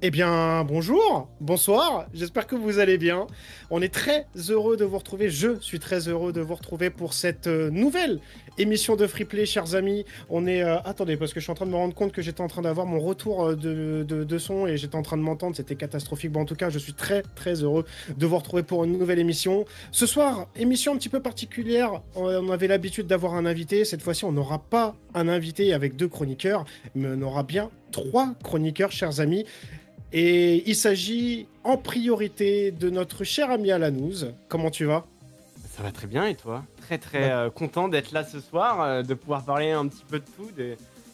Eh bien, bonjour, bonsoir, j'espère que vous allez bien. On est très heureux de vous retrouver, je suis très heureux de vous retrouver pour cette nouvelle émission de Freeplay, chers amis. On est... attendez, parce que je suis en train de me rendre compte que j'étais en train d'avoir mon retour de son et j'étais en train de m'entendre, c'était catastrophique. Bon, en tout cas, je suis très heureux de vous retrouver pour une nouvelle émission. Ce soir, émission un petit peu particulière, on avait l'habitude d'avoir un invité. Cette fois-ci, on n'aura pas un invité avec 2 chroniqueurs, mais on aura bien 3 chroniqueurs, chers amis. Et il s'agit en priorité de notre cher ami Alanouz. Comment tu vas? Ça va très bien, et toi? Très content d'être là ce soir, de pouvoir parler un petit peu de tout,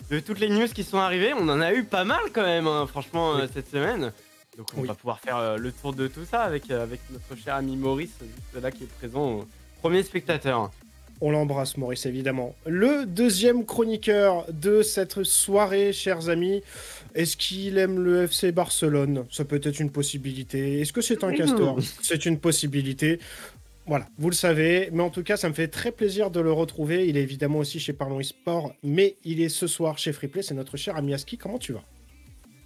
de toutes les news qui sont arrivées. On en a eu pas mal quand même, hein, franchement, oui, cette semaine. Donc on va pouvoir faire le tour de tout ça avec notre cher ami Maurice, juste là qui est présent, premier spectateur. On l'embrasse, Maurice, évidemment. Le deuxième chroniqueur de cette soirée, chers amis, est-ce qu'il aime le FC Barcelone? Ça peut être une possibilité. Est-ce que c'est un castor? C'est une possibilité. Voilà, vous le savez. Mais en tout cas, ça me fait très plaisir de le retrouver. Il est évidemment aussi chez Parlons eSport, mais il est ce soir chez Freeplay. C'est notre cher ami Aski. Comment tu vas?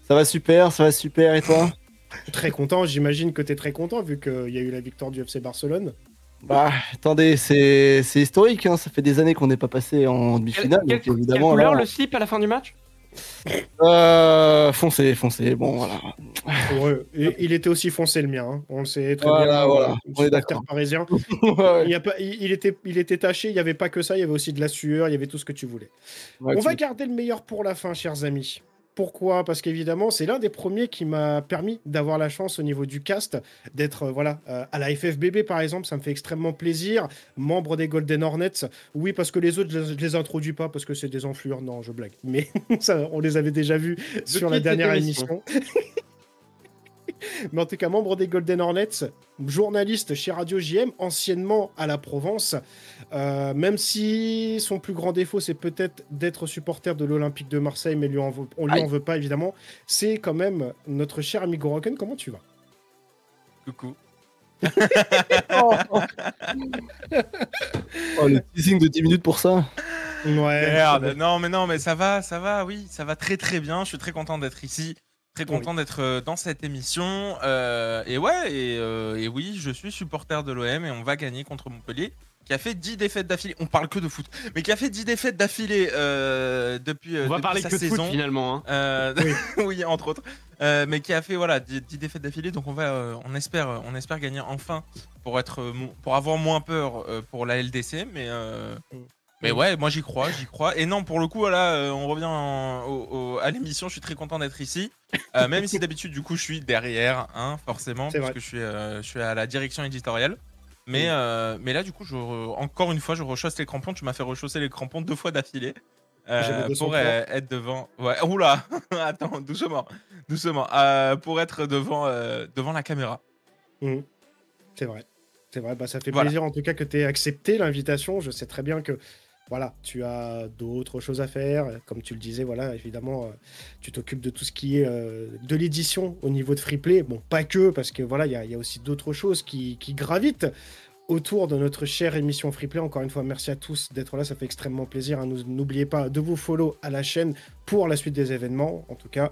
Ça va super, et toi? Très content, j'imagine que tu es très content vu qu'il y a eu la victoire du FC Barcelone. Bah, attendez, c'est historique, hein. Ça fait des années qu'on n'est pas passé en demi-finale. Quelle couleur le slip à la fin du match? Foncez, foncez, bon voilà. Ouais, et il était aussi foncé le mien, hein. On le sait très Voilà, bien. voilà, on est Supporter d'accord. parisien. Ouais, Il, y a pas, il était taché, il n'y avait pas que ça, il y avait aussi de la sueur, il y avait tout ce que tu voulais. ouais, On tu va m'étonnes. garder le meilleur pour la fin, chers amis. Pourquoi? Parce qu'évidemment, c'est l'un des premiers qui m'a permis d'avoir la chance au niveau du cast, d'être voilà, à la FFBB par exemple, ça me fait extrêmement plaisir. Membre des Golden Hornets, oui, parce que les autres, je les introduis pas parce que c'est des enflures, non, je blague. Mais ça, on les avait déjà vus sur la pied de cette dernière émission. émission. Mais en tout cas, membre des Golden Hornets, journaliste chez Radio JM, anciennement à la Provence. Même si son plus grand défaut, c'est peut-être d'être supporter de l'Olympique de Marseille, mais on lui en Aïe. veut pas, évidemment. C'est quand même notre cher ami Goroken. Comment tu vas? Coucou. Oh, le teasing de 10 minutes pour ça. Ouais. Merde. Non, mais ça va, oui, ça va très très bien. Je suis très content d'être ici, très content d'être dans cette émission. Et ouais, et oui, je suis supporter de l'OM et on va gagner contre Montpellier, qui a fait 10 défaites d'affilée. On parle que de foot, mais qui a fait 10 défaites d'affilée depuis, On va depuis parler sa que de foot saison. finalement. Hein. Oui. Oui, entre autres. Mais qui a fait voilà 10 défaites d'affilée. Donc on espère gagner enfin pour avoir moins peur pour la LDC. Mais ouais, moi j'y crois. Et non, pour le coup, voilà, on revient à l'émission. Je suis très content d'être ici, même si d'habitude, du coup, je suis derrière, hein, forcément, C'est parce vrai. que je suis à la direction éditoriale. Mais là, du coup, encore une fois, je rechausse les crampons. Tu m'as fait rechausser les crampons 2 fois d'affilée J'avais 200 pour points. être devant. Ouais, oula, attends, doucement. Pour être devant la caméra. Mhm. C'est vrai. C'est vrai. Bah, ça fait Voilà. plaisir en tout cas que tu aies accepté l'invitation. Je sais très bien que voilà, tu as d'autres choses à faire. Comme tu le disais, voilà, évidemment, tu t'occupes de tout ce qui est de l'édition au niveau de Freeplay. Bon, pas que, parce que voilà, il y a aussi d'autres choses qui gravitent autour de notre chère émission Freeplay. Encore une fois, merci à tous d'être là. Ça fait extrêmement plaisir. Hein. N'oubliez pas de vous follow à la chaîne pour la suite des événements. En tout cas,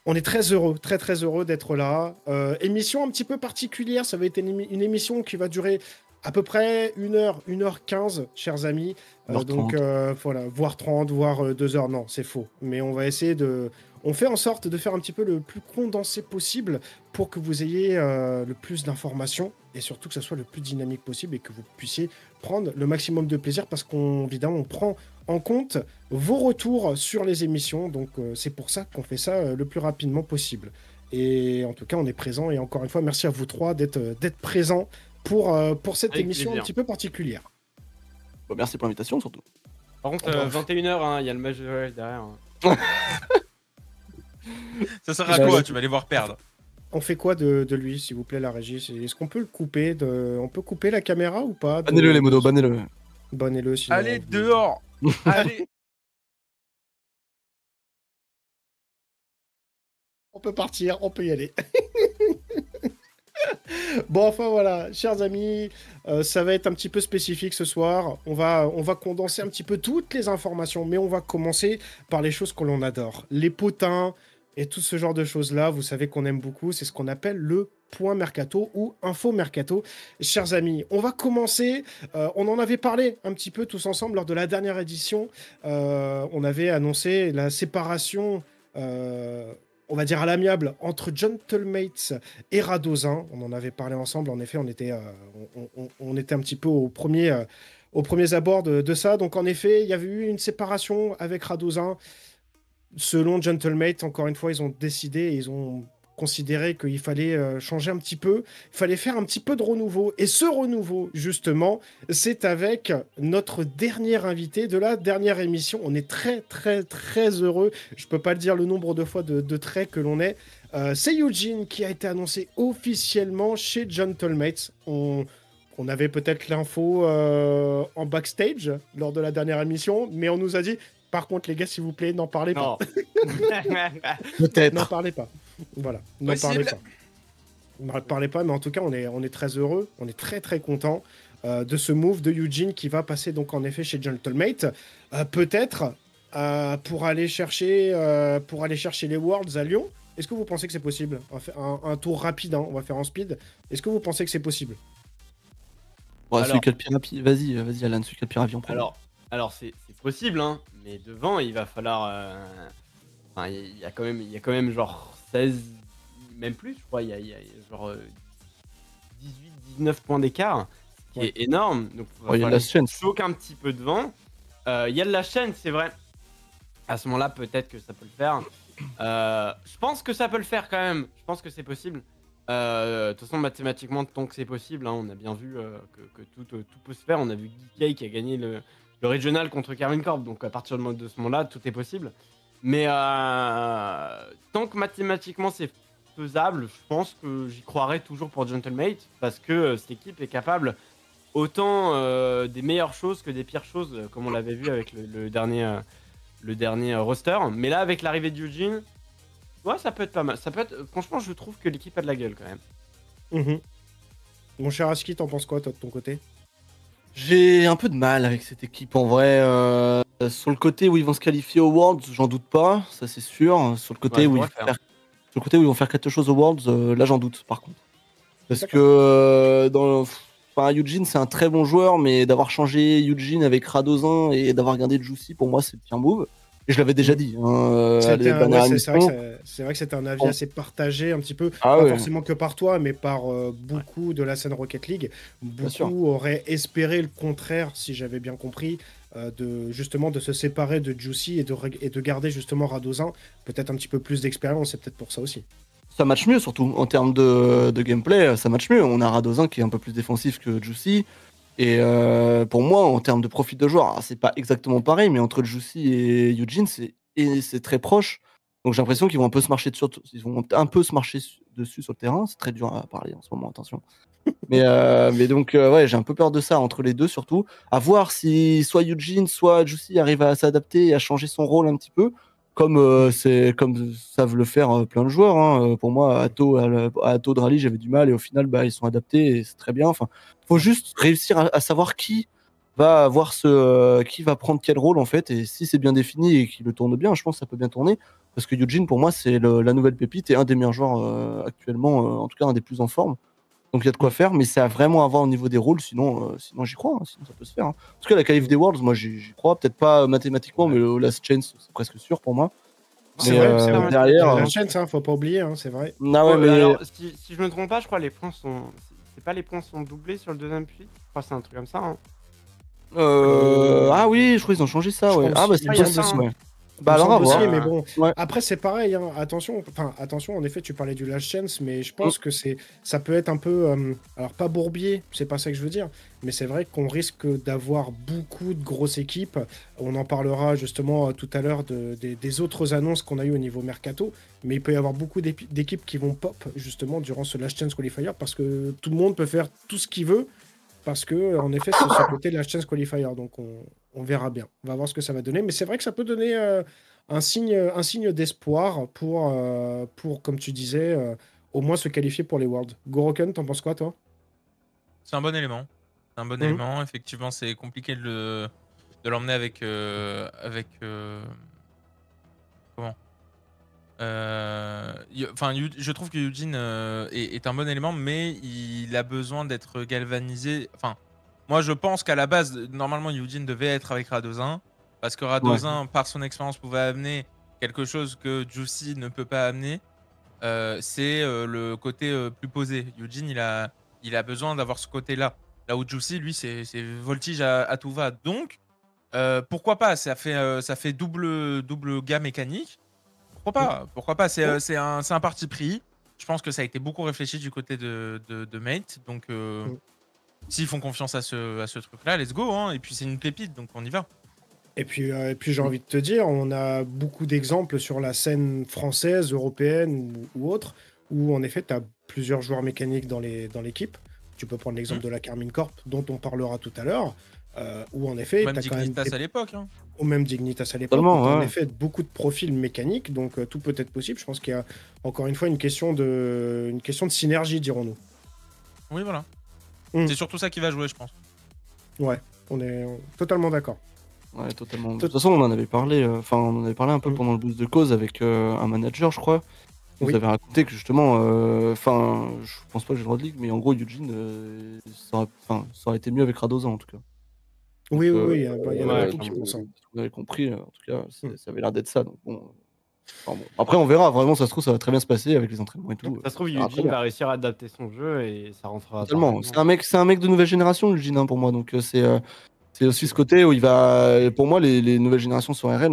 on est très heureux, très très heureux d'être là. Émission un petit peu particulière. Ça va être une émission qui va durer à peu près 1h15, chers amis. 1h30. Donc voilà, voire 30, voire 2 heures. Non, c'est faux. Mais on va essayer de. On fait en sorte de faire un petit peu le plus condensé possible pour que vous ayez le plus d'informations et surtout que ça soit le plus dynamique possible et que vous puissiez prendre le maximum de plaisir parce qu'évidemment, on prend en compte vos retours sur les émissions. Donc, c'est pour ça qu'on fait ça le plus rapidement possible. Et en tout cas, on est présent. Et encore une fois, merci à vous trois d'être présents pour cette Avec émission plaisir. un petit peu particulière. Bon, merci pour l'invitation surtout. Par contre, Enfin, 21h, il y a le match de Noël derrière. Hein. Ça sert à Bah, quoi? oui. Tu vas les voir perdre. On fait quoi de lui, s'il vous plaît, la régie? Est-ce qu'on peut le couper On peut couper la caméra ou pas Bannez-le les modos, bannez-le. Bannez-le, sinon... Allez, dehors. Allez. On peut partir, on peut y aller. Bon, enfin voilà, chers amis, ça va être un petit peu spécifique ce soir. On va condenser un petit peu toutes les informations, mais on va commencer par les choses que l'on adore. Les potins et tout ce genre de choses-là, vous savez qu'on aime beaucoup, c'est ce qu'on appelle le point mercato ou info mercato. Chers amis, on va commencer, on en avait parlé un petit peu tous ensemble lors de la dernière édition. On avait annoncé la séparation... on va dire à l'amiable, entre Gentlemates et Radozin. On en avait parlé ensemble, en effet, on était un petit peu aux premiers abords de ça. Donc en effet, il y avait eu une séparation avec Radozin. Selon Gentlemate, encore une fois, ils ont décidé et ils ont considéré qu'il fallait changer un petit peu, il fallait faire un petit peu de renouveau. Et ce renouveau, justement, c'est avec notre dernier invité de la dernière émission. On est très, très, très heureux. Je peux pas le dire le nombre de fois de traits que l'on est. C'est Eugene qui a été annoncé officiellement chez Gentlemates. On avait peut-être l'info en backstage lors de la dernière émission, mais on nous a dit, par contre, les gars, s'il vous plaît, n'en parlez pas. Peut-être. N'en parlez pas. Voilà, n'en parlez pas. N'en parlez pas, mais en tout cas, on est très heureux, on est très très content de ce move de Eugene qui va passer donc en effet chez Gentlemate. Peut-être pour aller chercher les Worlds à Lyon. Est-ce que vous pensez que c'est possible? Un tour rapide, hein, on va faire en speed. Est-ce que vous pensez que c'est possible? Bon, celui qui a le pire rapide. Vas-y Alan, celui qui a le pire avion. Alors c'est possible, hein, mais devant, il va falloir enfin, il y a quand même genre 16, même plus, je crois. Il y a genre 18-19 points d'écart, ce qui est énorme. Donc, Il y a de la chaîne. choque un petit peu devant. Il y a de la chaîne, c'est vrai. À ce moment-là, peut-être que ça peut le faire. Je pense que ça peut le faire quand même. Je pense que c'est possible. De toute façon, mathématiquement, tant que c'est possible, hein, on a bien vu que tout peut se faire. On a vu Geeky qui a gagné le régional contre Carmine Corp. Donc à partir de ce moment-là, tout est possible. Mais tant que mathématiquement c'est faisable, je pense que j'y croirais toujours pour Gentlemate. Parce que cette équipe est capable autant des meilleures choses que des pires choses, comme on l'avait vu avec le dernier roster. Mais là, avec l'arrivée de Eugene, ouais, ça peut être pas mal. Franchement, je trouve que l'équipe a de la gueule quand même. Mon cher Aski, t'en penses quoi, toi, de ton côté? J'ai un peu de mal avec cette équipe en vrai. Sur le côté où ils vont se qualifier aux Worlds, j'en doute pas, ça c'est sûr. Sur le côté, Ouais, sur le côté où ils vont faire quelque chose aux Worlds, là j'en doute par contre. Parce que Eugene c'est un très bon joueur, mais d'avoir changé Eugene avec Radozin et d'avoir gardé Juicy, pour moi c'est bien move. Et je l'avais déjà dit. C'est vrai que c'était un avis assez partagé, un petit peu, pas forcément que par toi, mais par beaucoup de la scène Rocket League. Beaucoup auraient espéré le contraire, si j'avais bien compris, de se séparer de Juicy et de garder justement Radozin. Peut-être un petit peu plus d'expérience, c'est peut-être pour ça aussi. Ça match mieux, surtout en termes de gameplay, ça match mieux. On a Radozin qui est un peu plus défensif que Juicy. Et pour moi, en termes de profil de joueur, c'est pas exactement pareil, mais entre Juicy et Eugene, c'est très proche. Donc j'ai l'impression qu'ils vont un peu se marcher dessus, dessus sur le terrain. C'est très dur à parler en ce moment, attention. Mais donc, ouais, j'ai un peu peur de ça entre les deux, surtout. À voir si soit Eugene, soit Juicy arrive à s'adapter et à changer son rôle un petit peu, comme savent le faire plein de joueurs. Hein. Pour moi, à Atto de Rally, j'avais du mal et au final, ils sont adaptés et c'est très bien. Enfin, faut juste réussir à savoir qui va avoir qui va prendre quel rôle en fait, et si c'est bien défini et qu'il le tourne bien, je pense que ça peut bien tourner. Parce que Eugene, pour moi, c'est la nouvelle pépite et un des meilleurs joueurs actuellement, en tout cas un des plus en forme. Donc il y a de quoi faire, mais c'est à vraiment avoir au niveau des rôles, sinon j'y crois, hein, sinon ça peut se faire. Hein. En tout cas, la qualif des Worlds, moi j'y crois, peut-être pas mathématiquement, mais le Last Chance, c'est presque sûr pour moi. C'est vrai, derrière. La chance, faut pas oublier, c'est vrai. Non, mais alors, si je me trompe pas, je crois les points sont. C'est pas les points sont doublés sur le deuxième puits. Je crois que c'est un truc comme ça. Hein. Ah oui, je crois qu'ils ont changé ça, ouais. Ah bah c'est bien ça, ouais. Bah alors à voir. Mais bon, après c'est pareil. Hein. Attention. En effet, tu parlais du Last Chance, mais je pense que ça peut être un peu, alors pas bourbier, c'est pas ça que je veux dire, mais c'est vrai qu'on risque d'avoir beaucoup de grosses équipes. On en parlera justement tout à l'heure des autres annonces qu'on a eues au niveau mercato, mais il peut y avoir beaucoup d'équipes qui vont pop justement durant ce Last Chance Qualifier parce que tout le monde peut faire tout ce qu'il veut. Parce que, en effet, c'est ce côté de la Chance Qualifier. Donc, on verra bien. On va voir ce que ça va donner. Mais c'est vrai que ça peut donner un signe d'espoir pour, comme tu disais, au moins se qualifier pour les Worlds. Goroken, t'en penses quoi, toi? C'est un bon élément. C'est un bon élément. Effectivement, c'est compliqué de l'emmener avec... comment je trouve que Eugene est un bon élément, mais il a besoin d'être galvanisé. Enfin, moi, je pense qu'à la base, normalement, Eugene devait être avec Radozin, parce que Radozin, par son expérience, pouvait amener quelque chose que Juicy ne peut pas amener. C'est le côté plus posé. Eugene, il a besoin d'avoir ce côté-là. Là où Juicy, lui, c'est voltige à tout va. Donc, pourquoi pas? Ça fait double gars mécanique. Pourquoi pas c'est un parti pris. Je pense que ça a été beaucoup réfléchi du côté de Mate. Donc, s'ils font confiance à ce truc-là, let's go. Hein. Et puis, c'est une pépite, donc on y va. Et puis j'ai envie de te dire, on a beaucoup d'exemples sur la scène française, européenne ou autre, où en effet, tu as plusieurs joueurs mécaniques dans l'équipe. Tu peux prendre l'exemple de la Carmine Corp, dont on parlera tout à l'heure. Où en effet, même Dignitas à l'époque. Hein. Ou même Dignitas à l'époque. En effet, beaucoup de profils mécaniques, donc tout peut être possible. Je pense qu'il y a encore une fois une question de synergie, dirons-nous. Oui, voilà. C'est surtout ça qui va jouer, je pense. Ouais, on est totalement d'accord. Ouais, totalement. De toute façon, on en avait parlé. On en avait parlé un peu pendant le boost de cause avec un manager, je crois. Vous avez raconté que justement, je pense pas que j'ai le droit de ligue, mais en gros, Eugene, ça aurait été mieux avec Radozan en tout cas. Donc, oui, il y en a beaucoup qui pensent ça. Vous avez compris, en tout cas, ça avait l'air d'être ça. Donc bon. Enfin, bon. Après, on verra. Vraiment, ça se trouve, ça va très bien se passer avec les entraînements et tout. Ça se trouve, Ça ira très Eugene bien. va réussir à adapter son jeu et ça rentrera Totalement. parfaitement. C'est un mec de nouvelle génération, Eugene, hein, pour moi. Donc, c'est aussi ce côté où il va. Pour moi, les nouvelles générations sur RL,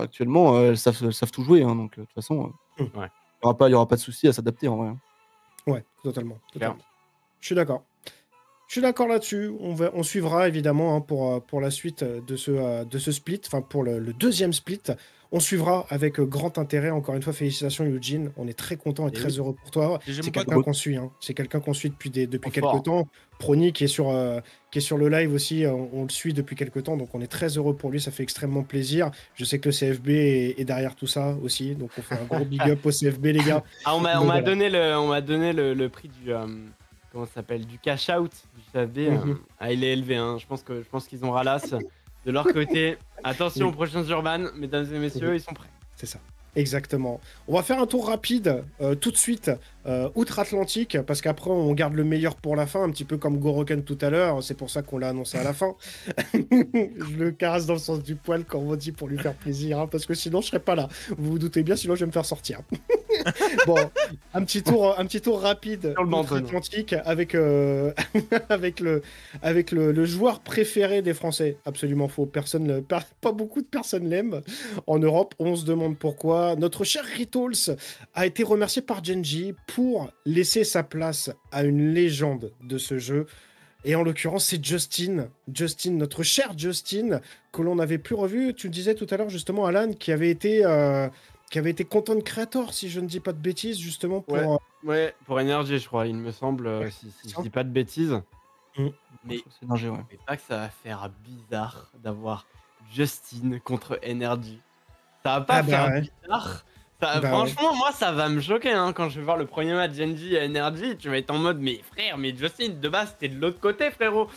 actuellement, elles savent tout jouer. Hein, donc, de toute façon, Ouais. il y aura pas de souci à s'adapter en vrai. Ouais, totalement. Clair. totalement. Je suis d'accord. Je suis d'accord là-dessus. On suivra évidemment hein, pour la suite de ce split, enfin pour le deuxième split. On suivra avec grand intérêt. Encore une fois, félicitations Eugene. On est très content et très oui. heureux pour toi. GG, C'est mon pote. quelqu'un qu'on suit. Hein. C'est quelqu'un qu'on suit depuis Trop fort. quelques temps. Prony qui est sur le live aussi, on le suit depuis quelques temps. Donc on est très heureux pour lui. Ça fait extrêmement plaisir. Je sais que le CFB est derrière tout ça aussi. Donc on fait un gros big up au CFB les gars. Ah, on m'a Donc, voilà. donné le prix du comment ça s'appelle, du cash out du CFB. Mhm. Il est élevé. Hein. Je pense qu'ils ont ralasse de leur côté. Attention Oui. aux prochains Urban, mesdames et messieurs, Oui. ils sont prêts. C'est ça. Exactement. On va faire un tour rapide tout de suite outre-Atlantique parce qu'après on garde le meilleur pour la fin, un petit peu comme Goroken tout à l'heure. C'est pour ça qu'on l'a annoncé à la fin. Je le caresse dans le sens du poil quand on dit pour lui faire plaisir, hein, parce que sinon je serais pas là. Vous vous doutez bien, sinon je vais me faire sortir. Bon, un petit tour rapide Sur le banc, outre-Atlantique avec avec le joueur préféré des Français. Absolument faux. Pas beaucoup de personnes l'aiment en Europe. On se demande pourquoi. Notre cher Rituals a été remercié par Genji pour laisser sa place à une légende de ce jeu. Et en l'occurrence, c'est Justin. Justin, notre cher Justin, que l'on n'avait plus revu. Tu le disais tout à l'heure, justement, Alan, qui avait été content creator, si je ne dis pas de bêtises, justement, pour... Ouais, pour Energy, je crois, il me semble, si je dis pas de bêtises. Mm. Mais C'est danger, ouais. mais pas que ça va faire bizarre d'avoir Justin contre Energy. Ça va pas Ah bah faire ouais. bizarre. Bah Franchement, moi, ça va me choquer hein, quand je vais voir le premier match Genji et Energy. Tu vas être en mode, mais frère, mais Justin, de base, t'es de l'autre côté, frérot.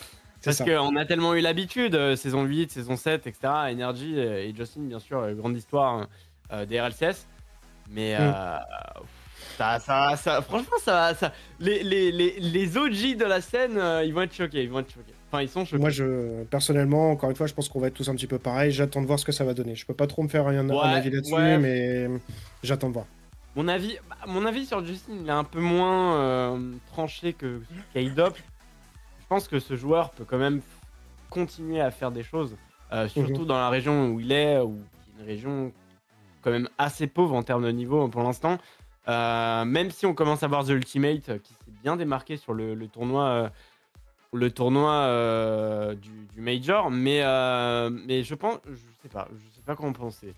C'est Parce ça. qu'on a tellement eu l'habitude, saison 8, saison 7, etc. Energy et Justin, bien sûr, grande histoire des RLCS. Mais franchement, les OG de la scène, ils vont être choqués. Enfin, ils sont choqués. Moi, personnellement, encore une fois, je pense qu'on va être tous un petit peu pareil. J'attends de voir ce que ça va donner. Je peux pas trop me faire un avis là-dessus, ouais. mais j'attends de voir. Mon avis sur Justin, il est un peu moins tranché que K-Dop. Je pense que ce joueur peut quand même continuer à faire des choses, surtout dans la région où il est, ou qui est une région quand même assez pauvre en termes de niveau pour l'instant. Même si on commence à voir The Ultimate qui s'est bien démarqué sur le tournoi du Major, mais je sais pas comment penser.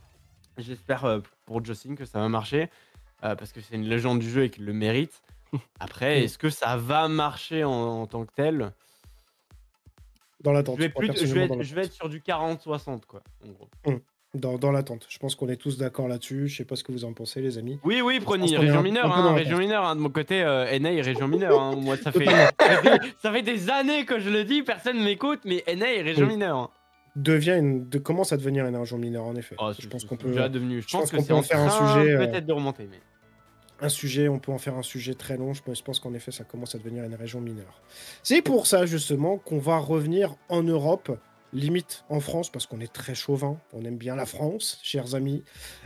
J'espère pour Justin que ça va marcher parce que c'est une légende du jeu et qu'il le mérite. Après, est-ce que ça va marcher en tant que tel? Dans l'attente. Je vais être sur du 40-60 quoi, en gros. Dans l'attente. Je pense qu'on est tous d'accord là-dessus. Je sais pas ce que vous en pensez, les amis. Oui, prenez Je pense qu'on est région un mineure, peu dans région l'attente. mineure. De mon côté, NA est région mineure. Moi, ça fait des années que je le dis, personne m'écoute, mais NA est région Oui. mineure. Commence à devenir une région mineure, en effet. Oh, je pense qu'on peut. déjà devenu. Je pense que qu'on c'est peut en en faire un train sujet. peut-être de remonter, mais. On peut en faire un sujet très long. Je pense qu'en effet, ça commence à devenir une région mineure. C'est pour ça, justement, qu'on va revenir en Europe, limite en France, parce qu'on est très chauvin. On aime bien la France, chers amis.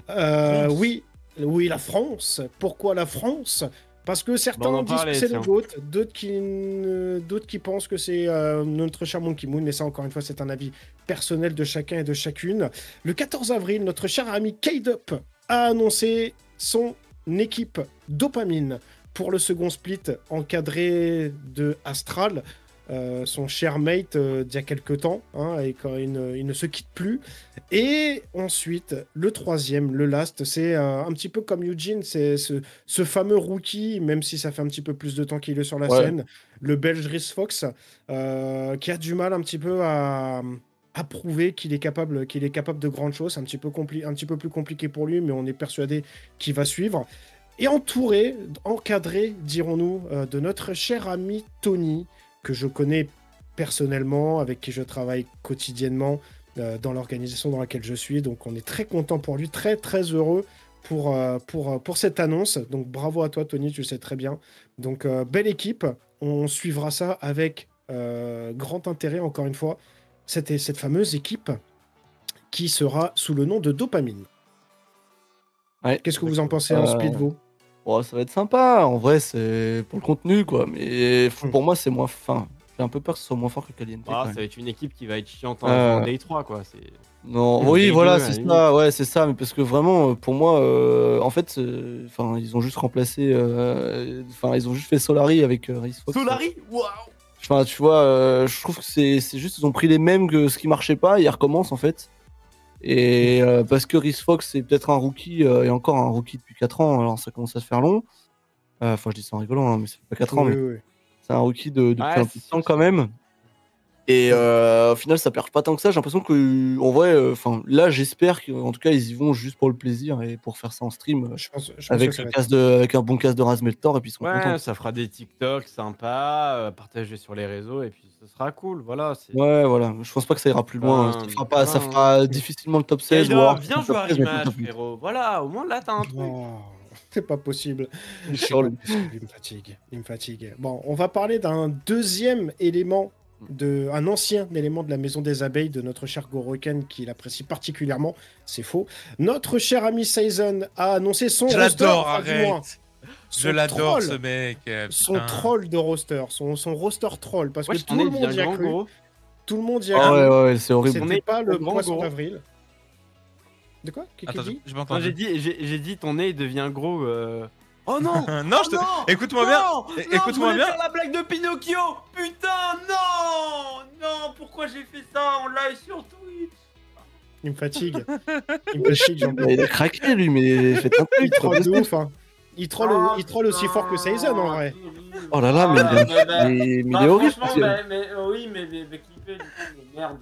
Oui, la France. Pourquoi la France? Parce que certains disent que c'est le GOAT, d'autres qui pensent que c'est notre cher Monkey Moon, mais ça, encore une fois, c'est un avis personnel de chacun et de chacune. Le 14 avril, notre cher ami K-Dup a annoncé son équipe Dopamine pour le second split encadré de Astral, son cher mate d'il y a quelques temps, hein, et quand il ne se quitte plus. Et ensuite, le troisième, le last, c'est un petit peu comme Eugene, c'est ce fameux rookie, même si ça fait un petit peu plus de temps qu'il est sur la scène, le belge Rhys Fox, qui a du mal un petit peu à prouver qu'il est capable de grandes choses. Un petit peu plus compliqué pour lui, mais on est persuadé qu'il va suivre. Et encadré, dirons-nous, de notre cher ami Tony, que je connais personnellement, avec qui je travaille quotidiennement dans l'organisation dans laquelle je suis. Donc on est très content pour lui, très très heureux pour cette annonce. Donc bravo à toi Tony, tu le sais très bien. Donc belle équipe, on suivra ça avec grand intérêt encore une fois. C'était cette fameuse équipe qui sera sous le nom de Dopamine. Ouais. Qu'est-ce que vous en pensez en split, vous? Oh, ça va être sympa. En vrai, c'est pour le contenu, quoi. Mais pour moi, c'est moins fin. J'ai un peu peur que ce soit moins fort que Caliente. Ah, quand ça même. va être une équipe qui va être chiante en Euh, Day 3, quoi. Non, Ou oui, Day voilà, 2, à c'est la ça. Ouais, c'est ça. Mais parce que vraiment, pour moi, en fait, enfin, ils ont juste remplacé. Enfin, ils ont juste fait Solari avec Reese Fox. Solari, waouh. Enfin, tu vois, je trouve que c'est juste, ils ont pris les mêmes que ce qui marchait pas, et ils recommencent en fait. Et parce que Reese Fox, c'est peut-être un rookie, et encore un rookie depuis 4 ans, alors ça commence à se faire long. Enfin, je dis ça en rigolant, hein, mais ça fait pas 4 ans, mais Oui. c'est un rookie depuis Ouais, un peu de temps quand même. Et au final, ça perd pas tant que ça. J'ai l'impression que, en vrai, enfin, là, j'espère qu'en tout cas, ils y vont juste pour le plaisir et pour faire ça en stream Je pense avec, que ça va avec un bon casque de Razmeltor, et puis ils seront contents. Ouais, ça fera des TikTok sympas, partagés sur les réseaux, et puis ce sera cool, voilà. Ouais, voilà. Je pense pas que ça ira plus loin. Ça fera pas, ça fera difficilement le top 16. Kaida, Voire viens le top jouer à 16, mais pas le Rematch, top 8. frérot. Voilà, au moins là, t'as un truc. Oh, c'est pas possible. C'est Sur pas le- possible, il me fatigue. Il me fatigue. Bon, on va parler d'un deuxième élément, un ancien élément de la Maison des Abeilles de notre cher Goroken qu'il apprécie particulièrement. C'est faux. Notre cher ami Saison a annoncé son Je roster. l'adore, enfin, du moins, arrête. Je son l'adore troll. ce mec. Son putain. troll de roster, son roster troll, parce Ouais, que tout le monde y a cru. Tout le monde y a Ah cru. ouais, ouais, c'est horrible. On C'était est pas le grand, poisson gros. d'avril. De quoi? Qui Attends, dit? j'ai pas Non, entendu. j'ai dit ton nez devient gros. Oh non. Non, je te- écoute-moi bien. Écoute-moi je voulais bien. faire la blague de Pinocchio. Putain, non, pourquoi j'ai fait ça en live sur Twitch? Il me fatigue. Il me fatigue, j'en peux Il a craqué lui, mais faites un Il truc. troll de ouf, hein. Il troll aussi fort que Saison, en vrai. Oh là là, mais il est horrible. Oui, mais clipper, du coup, mais merde.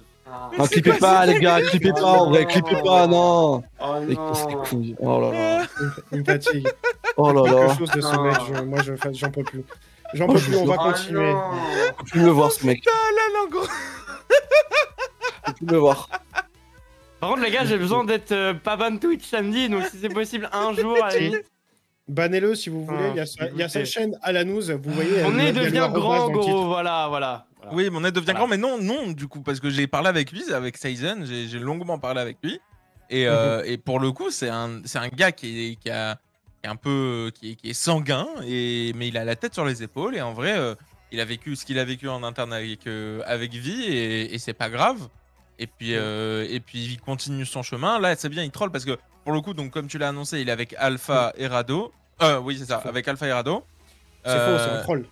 Non, clippez pas, les gars, clippez pas, en vrai, clippez pas, non. Oh Et c'est cool. Oh là là. Il me fatigue. Oh là Quelque là. chose de ce Non. mec, j'en peux plus. J'en peux plus, on va continuer. Faut plus me voir, ce mec. Là, non, gros. Faut plus me voir. Par contre, les gars, j'ai besoin d'être pas ban Twitch samedi, donc si c'est possible, un jour, allez. Bannez-le si vous voulez, il y a sa chaîne à la news, vous voyez. Mon nez il y a le devient arrobase grand, dans le titre. gros, voilà. Oui, mon aide devient Voilà. grand, mais non, du coup, parce que j'ai parlé avec lui, avec Saison, j'ai longuement parlé avec lui. Et, et pour le coup, c'est un gars qui est sanguin, mais il a la tête sur les épaules. Et en vrai, il a vécu ce qu'il a vécu en interne avec Vi, et c'est pas grave. Et puis il continue son chemin. Là, c'est bien, il troll parce que pour le coup, donc comme tu l'as annoncé, il est avec Alpha et Rado. Oui, c'est ça, avec Alpha et Rado. C'est faux, c'est un troll.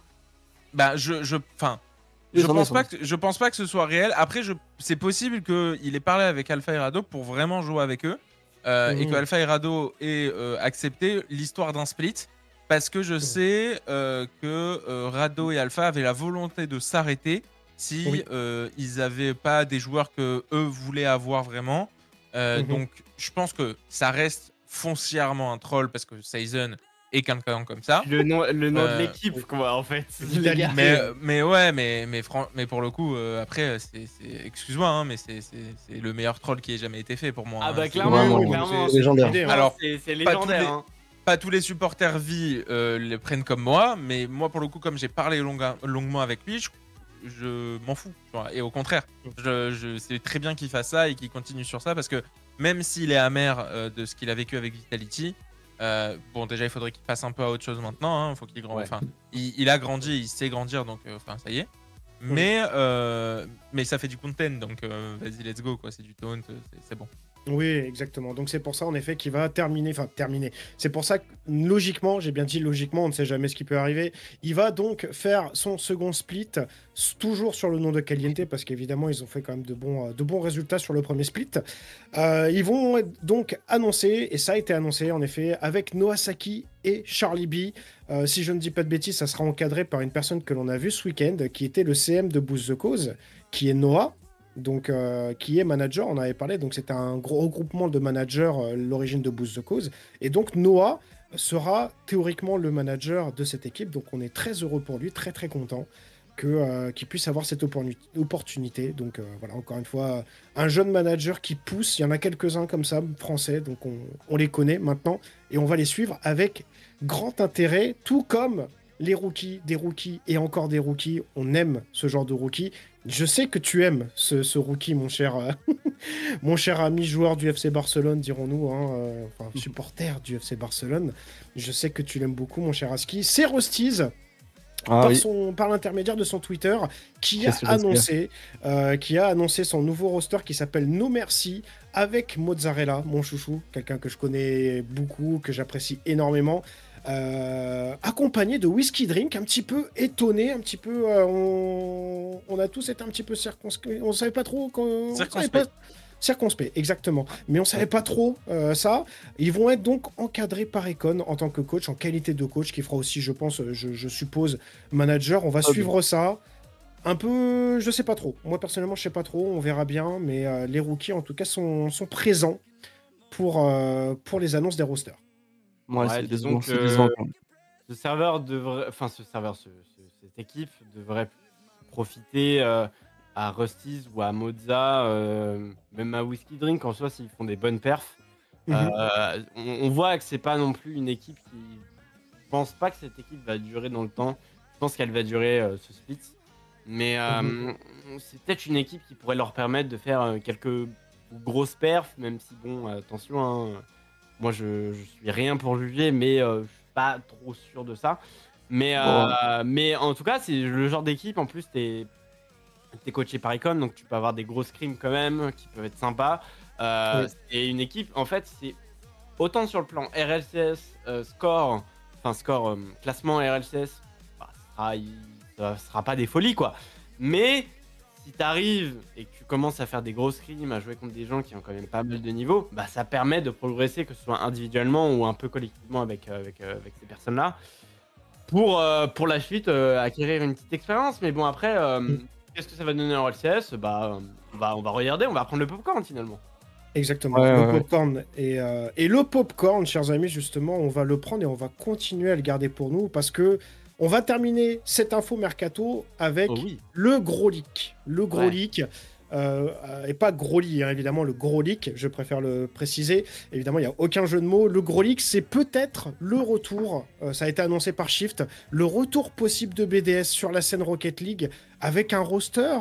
Bah, Oui, je j'en ai, pense j'en pas ai. que ce soit réel. Après, c'est possible qu'il ait parlé avec Alpha et Rado pour vraiment jouer avec eux. Et que Alpha et Rado aient accepté l'histoire d'un split. Parce que je sais que Rado et Alpha avaient la volonté de s'arrêter si Oui. ils avaient pas des joueurs que eux voulaient avoir vraiment. Donc, je pense que ça reste foncièrement un troll parce que Saison est quelqu'un comme ça. Le nom de l'équipe, quoi, en fait. Les gars. Mais ouais, mais pour le coup, après, excuse-moi, hein, mais c'est le meilleur troll qui ait jamais été fait pour moi. Ah hein. bah C'est- clairement, vraiment, clairement. c'est légendaire. l'idée, hein. Alors, c'est pas légendaire. tous les- Hein. Pas tous les supporters vie le prennent comme moi, mais moi, pour le coup, comme j'ai parlé longuement avec lui, je m'en fous. Tu vois. Et au contraire, je sais très bien qu'il fasse ça et qu'il continue sur ça parce que même s'il est amer de ce qu'il a vécu avec Vitality, bon, déjà, il faudrait qu'il passe un peu à autre chose maintenant. Hein, faut qu'il Ouais. Enfin, il a grandi, il sait grandir, donc enfin, ça y est. Mais ça fait du content, donc vas-y, let's go, quoi. C'est du taunt, c'est bon. Oui, exactement. Donc c'est pour ça en effet qu'il va terminer. C'est pour ça que logiquement, j'ai bien dit logiquement, on ne sait jamais ce qui peut arriver. Il va donc faire son second split, toujours sur le nom de Caliente, parce qu'évidemment ils ont fait quand même de bons résultats sur le premier split. Ils vont donc annoncer, et ça a été annoncé en effet, avec Noah Saki et Charlie B. Si je ne dis pas de bêtises, ça sera encadré par une personne que l'on a vue ce week-end, qui était le CM de Boost the Cause, qui est Noah. Donc, qui est manager, on avait parlé, donc c'était un gros regroupement de managers, l'origine de Boost the Cause. Et donc Noah sera théoriquement le manager de cette équipe, donc on est très heureux pour lui, très très content qu'il puisse avoir cette opportunité. Donc voilà, encore une fois, un jeune manager qui pousse, il y en a quelques-uns comme ça, français, donc on les connaît maintenant, et on va les suivre avec grand intérêt, tout comme les rookies, des rookies et encore des rookies. On aime ce genre de rookies Je sais que tu aimes ce rookie, mon cher ami joueur du FC Barcelone, dirons-nous, hein, enfin supporter du FC Barcelone. Je sais que tu l'aimes beaucoup, mon cher Aski. C'est Rostiz, Ah oui, par l'intermédiaire de son Twitter, qui a qu'est-ce que j'espère. annoncé son nouveau roster qui s'appelle No Merci, avec Mozzarella, mon chouchou, quelqu'un que je connais beaucoup, que j'apprécie énormément, accompagné de Whisky Drink, un petit peu étonné, un petit peu, on a tous été un petit peu circonspects, on savait pas trop, on savait pas, Circonspect. circonspect, exactement, mais on savait pas trop ça. Ils vont être donc encadrés par Econ en tant que coach, en qualité de coach, qui fera aussi, je pense, je suppose, manager. On va Ah, bien. suivre ça. Un peu, je sais pas trop. Moi, personnellement, je sais pas trop. On verra bien. Mais les rookies, en tout cas, sont présents pour les annonces des rosters. Ouais, Ouais, c'est disons décevant, c'est décevant que quand même. ce serveur devrait, enfin cette équipe devrait profiter à Rusty's ou à Mozza, même à Whiskey Drink en soi s'ils font des bonnes perfs. Mhm, On voit que c'est pas non plus une équipe qui. Je pense pas que cette équipe va durer dans le temps. Je pense qu'elle va durer ce split. Mais mhm. c'est peut-être une équipe qui pourrait leur permettre de faire quelques grosses perfs, même si bon, attention, hein, moi je suis rien pour juger, mais je suis pas trop sûr de ça. Bon, Mais en tout cas, c'est le genre d'équipe, en plus, t'es coaché par Ecom, donc tu peux avoir des gros scrims quand même, qui peuvent être sympas. Oui, C'est une équipe, en fait, c'est autant sur le plan RLCS, score, enfin score, classement RLCS, bah, ça sera pas des folies, quoi. Mais si t'arrives et que tu commences à faire des gros scrims, à jouer contre des gens qui ont quand même pas mal de niveau, bah ça permet de progresser, que ce soit individuellement ou un peu collectivement avec ces personnes-là, pour la suite acquérir une petite expérience. Mais bon, après, mm, qu'est-ce que ça va donner en LCS? Bah, on va regarder, on va prendre le popcorn finalement. exactement. ouais, Le ouais, ouais. popcorn et le popcorn, chers amis, justement, on va le prendre et on va continuer à le garder pour nous parce que on va terminer cette info mercato Oh avec oui, le gros leak. Le gros ouais. leak. Et pas gros lit, hein, évidemment, le gros leak, je préfère le préciser. Évidemment, il n'y a aucun jeu de mots. Le gros leak, c'est peut-être le retour, ça a été annoncé par Shift, le retour possible de BDS sur la scène Rocket League avec un roster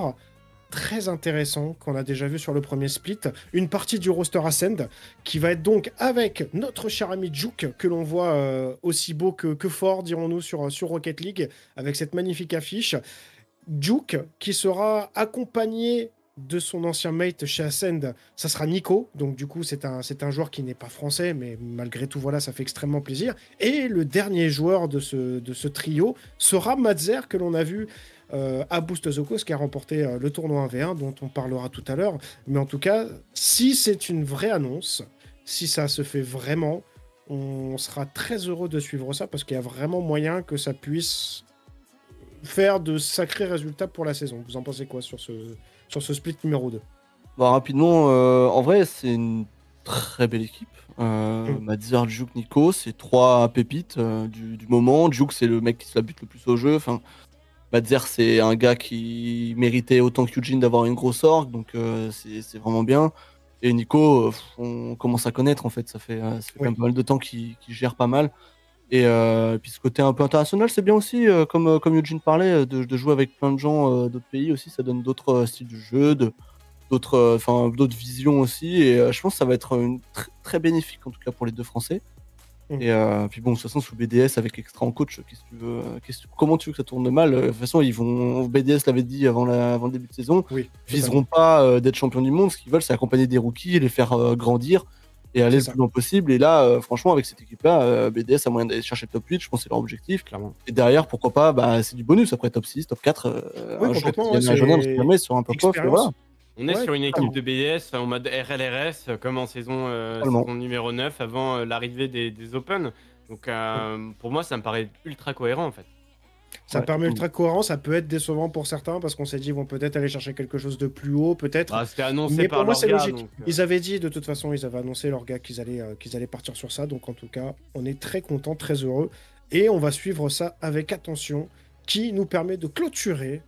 très intéressant qu'on a déjà vu sur le premier split. Une partie du roster Ascend qui va être donc avec notre cher ami Juke, que l'on voit aussi beau que fort, dirons-nous, sur Rocket League, avec cette magnifique affiche. Juke qui sera accompagné de son ancien mate chez Ascend, ça sera Nico. Donc du coup, c'est un joueur qui n'est pas français, mais malgré tout, voilà, ça fait extrêmement plaisir. Et le dernier joueur de ce trio sera Madzer, que l'on a vu à Boost Zocos, qui a remporté le tournoi 1v1, dont on parlera tout à l'heure. Mais en tout cas, si c'est une vraie annonce, si ça se fait vraiment, on sera très heureux de suivre ça, parce qu'il y a vraiment moyen que ça puisse faire de sacrés résultats pour la saison. Vous en pensez quoi sur ce split numéro 2? Bah, rapidement, en vrai, c'est une très belle équipe. Mm. Madzar, Juke, Nico, c'est trois pépites du moment. Juke, c'est le mec qui se la bute le plus au jeu. Enfin, Madzar, c'est un gars qui méritait autant que Eugene d'avoir une grosse orgue, donc c'est vraiment bien. Et Nico, on commence à connaître en fait. Ça fait quand Oui, même pas mal de temps qu'il gère pas mal. Et puis ce côté un peu international, c'est bien aussi, comme Eugene parlait, de jouer avec plein de gens d'autres pays aussi. Ça donne d'autres styles de jeu, d'autres d'autres visions aussi. Et je pense que ça va être très bénéfique en tout cas pour les deux Français. mm. Et puis bon, de toute façon, sous BDS avec Extra en coach, qu'est-ce que tu veux, comment tu veux que ça tourne mal? De toute façon, BDS l'avait dit avant le début de saison, Oui, ils viseront totalement. pas d'être champion du monde. Ce qu'ils veulent, c'est accompagner des rookies, les faire grandir et aller C'est le ça, plus loin possible. Et là, franchement, avec cette équipe-là, BDS a moyen d'aller chercher le top 8, je pense que c'est leur objectif. Clairement. Et derrière, pourquoi pas, bah, c'est du bonus après top 6, top 4, oui, un jour complètement. qu'ils Ouais, viennent à Genève, c'est jamais sur un pop off, et voilà, expérience. On est Ouais, sur une équipe totalement. de BDS en mode RLRS, comme en Totalement. saison numéro 9, avant l'arrivée des Open. Donc mm. pour moi, ça me paraît ultra cohérent en fait. Ça Ouais, permet totalement. ultra cohérent. Ça peut être décevant pour certains parce qu'on s'est dit ils vont peut-être aller chercher quelque chose de plus haut, peut-être. Bah, c'était annoncé Mais par pour moi, leur c'est gars, logique. donc Ils avaient dit, de toute façon, ils avaient annoncé leur gars qu'ils allaient partir sur ça. Donc en tout cas, on est très content, très heureux. Et on va suivre ça avec attention, qui nous permet de clôturer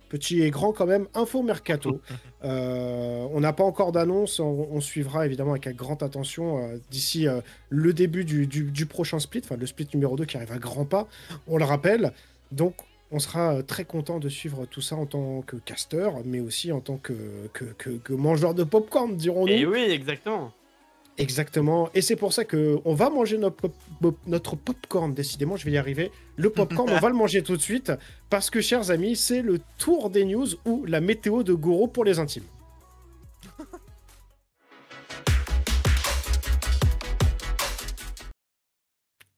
petit et grand quand même, info mercato. On n'a pas encore d'annonce, on suivra évidemment avec grande attention d'ici le début du prochain split, enfin le split numéro 2 qui arrive à grands pas, on le rappelle. Donc On sera très content de suivre tout ça en tant que caster, mais aussi en tant que mangeur de popcorn, dirons-nous. Et oui, exactement. Exactement. Et c'est pour ça qu'on va manger notre popcorn. Décidément, je vais y arriver. Le popcorn, on va le manger tout de suite. Parce que, chers amis, c'est le tour des news ou la météo de Goro pour les intimes.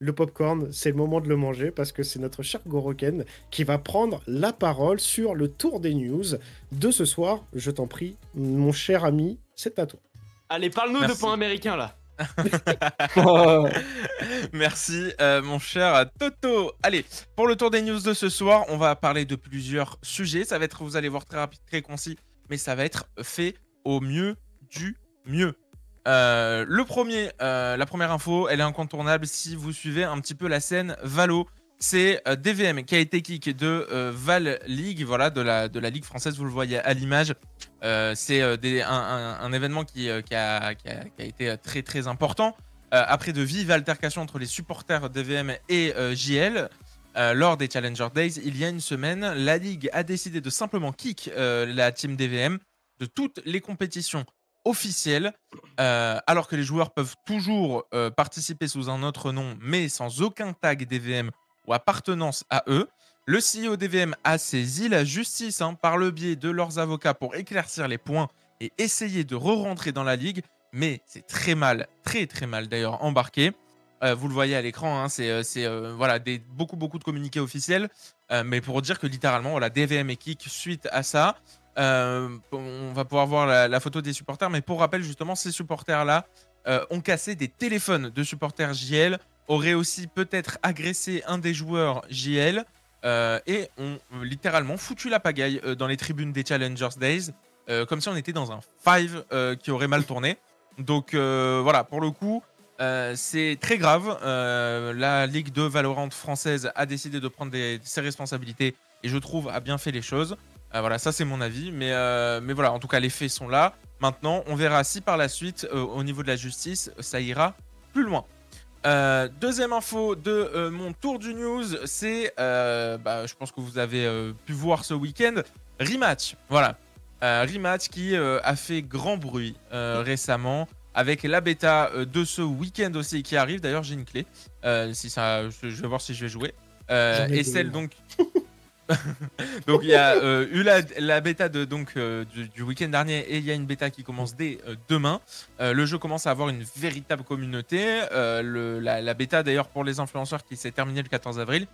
Le popcorn, c'est le moment de le manger parce que c'est notre cher Goroken qui va prendre la parole sur le tour des news de ce soir. Je t'en prie, mon cher ami, c'est à toi. Allez, parle-nous de Merci. points américains, là. Merci, mon cher Toto. Allez, pour le tour des news de ce soir, on va parler de plusieurs sujets. Ça va être, vous allez voir, très rapide, très concis, mais ça va être fait au mieux du mieux. La première info, elle est incontournable si vous suivez un petit peu la scène Valo. C'est DVM qui a été kick de Val League, voilà, de la Ligue française, vous le voyez à l'image. C'est un événement qui a été très très important. Après de vives altercations entre les supporters DVM et JL, lors des Challenger Days, il y a une semaine, la Ligue a décidé de simplement kick la team DVM de toutes les compétitions officielles, alors que les joueurs peuvent toujours participer sous un autre nom, mais sans aucun tag DVM ou appartenance à eux. Le CEO DVM a saisi la justice par le biais de leurs avocats pour éclaircir les points et essayer de re-rentrer dans la ligue, mais c'est très mal, très très mal d'ailleurs embarqué. Vous le voyez à l'écran, c'est voilà, beaucoup de communiqués officiels, mais pour dire que littéralement, voilà, DVM est kick suite à ça. On va pouvoir voir la photo des supporters, mais pour rappel, justement, ces supporters-là ont cassé des téléphones de supporters JL, auraient aussi peut-être agressé un des joueurs JL et ont littéralement foutu la pagaille dans les tribunes des Challengers Days, comme si on était dans un 5 qui aurait mal tourné. Donc voilà, pour le coup, c'est très grave. La Ligue de Valorant française a décidé de prendre ses responsabilités et je trouve a bien fait les choses. Voilà, ça c'est mon avis, mais voilà, en tout cas les faits sont là. Maintenant, on verra si par la suite, au niveau de la justice, ça ira plus loin. Deuxième info de mon tour du news, c'est, je pense que vous avez pu voir ce week-end, Rematch. Voilà, Rematch qui a fait grand bruit récemment avec la bêta de ce week-end aussi qui arrive. D'ailleurs, j'ai une clé, si ça, je vais voir si je vais jouer. Et celle donc... Donc il y a eu la bêta du week-end dernier et il y a une bêta qui commence dès demain. Le jeu commence à avoir une véritable communauté. La bêta d'ailleurs pour les influenceurs qui s'est terminée le 14 avril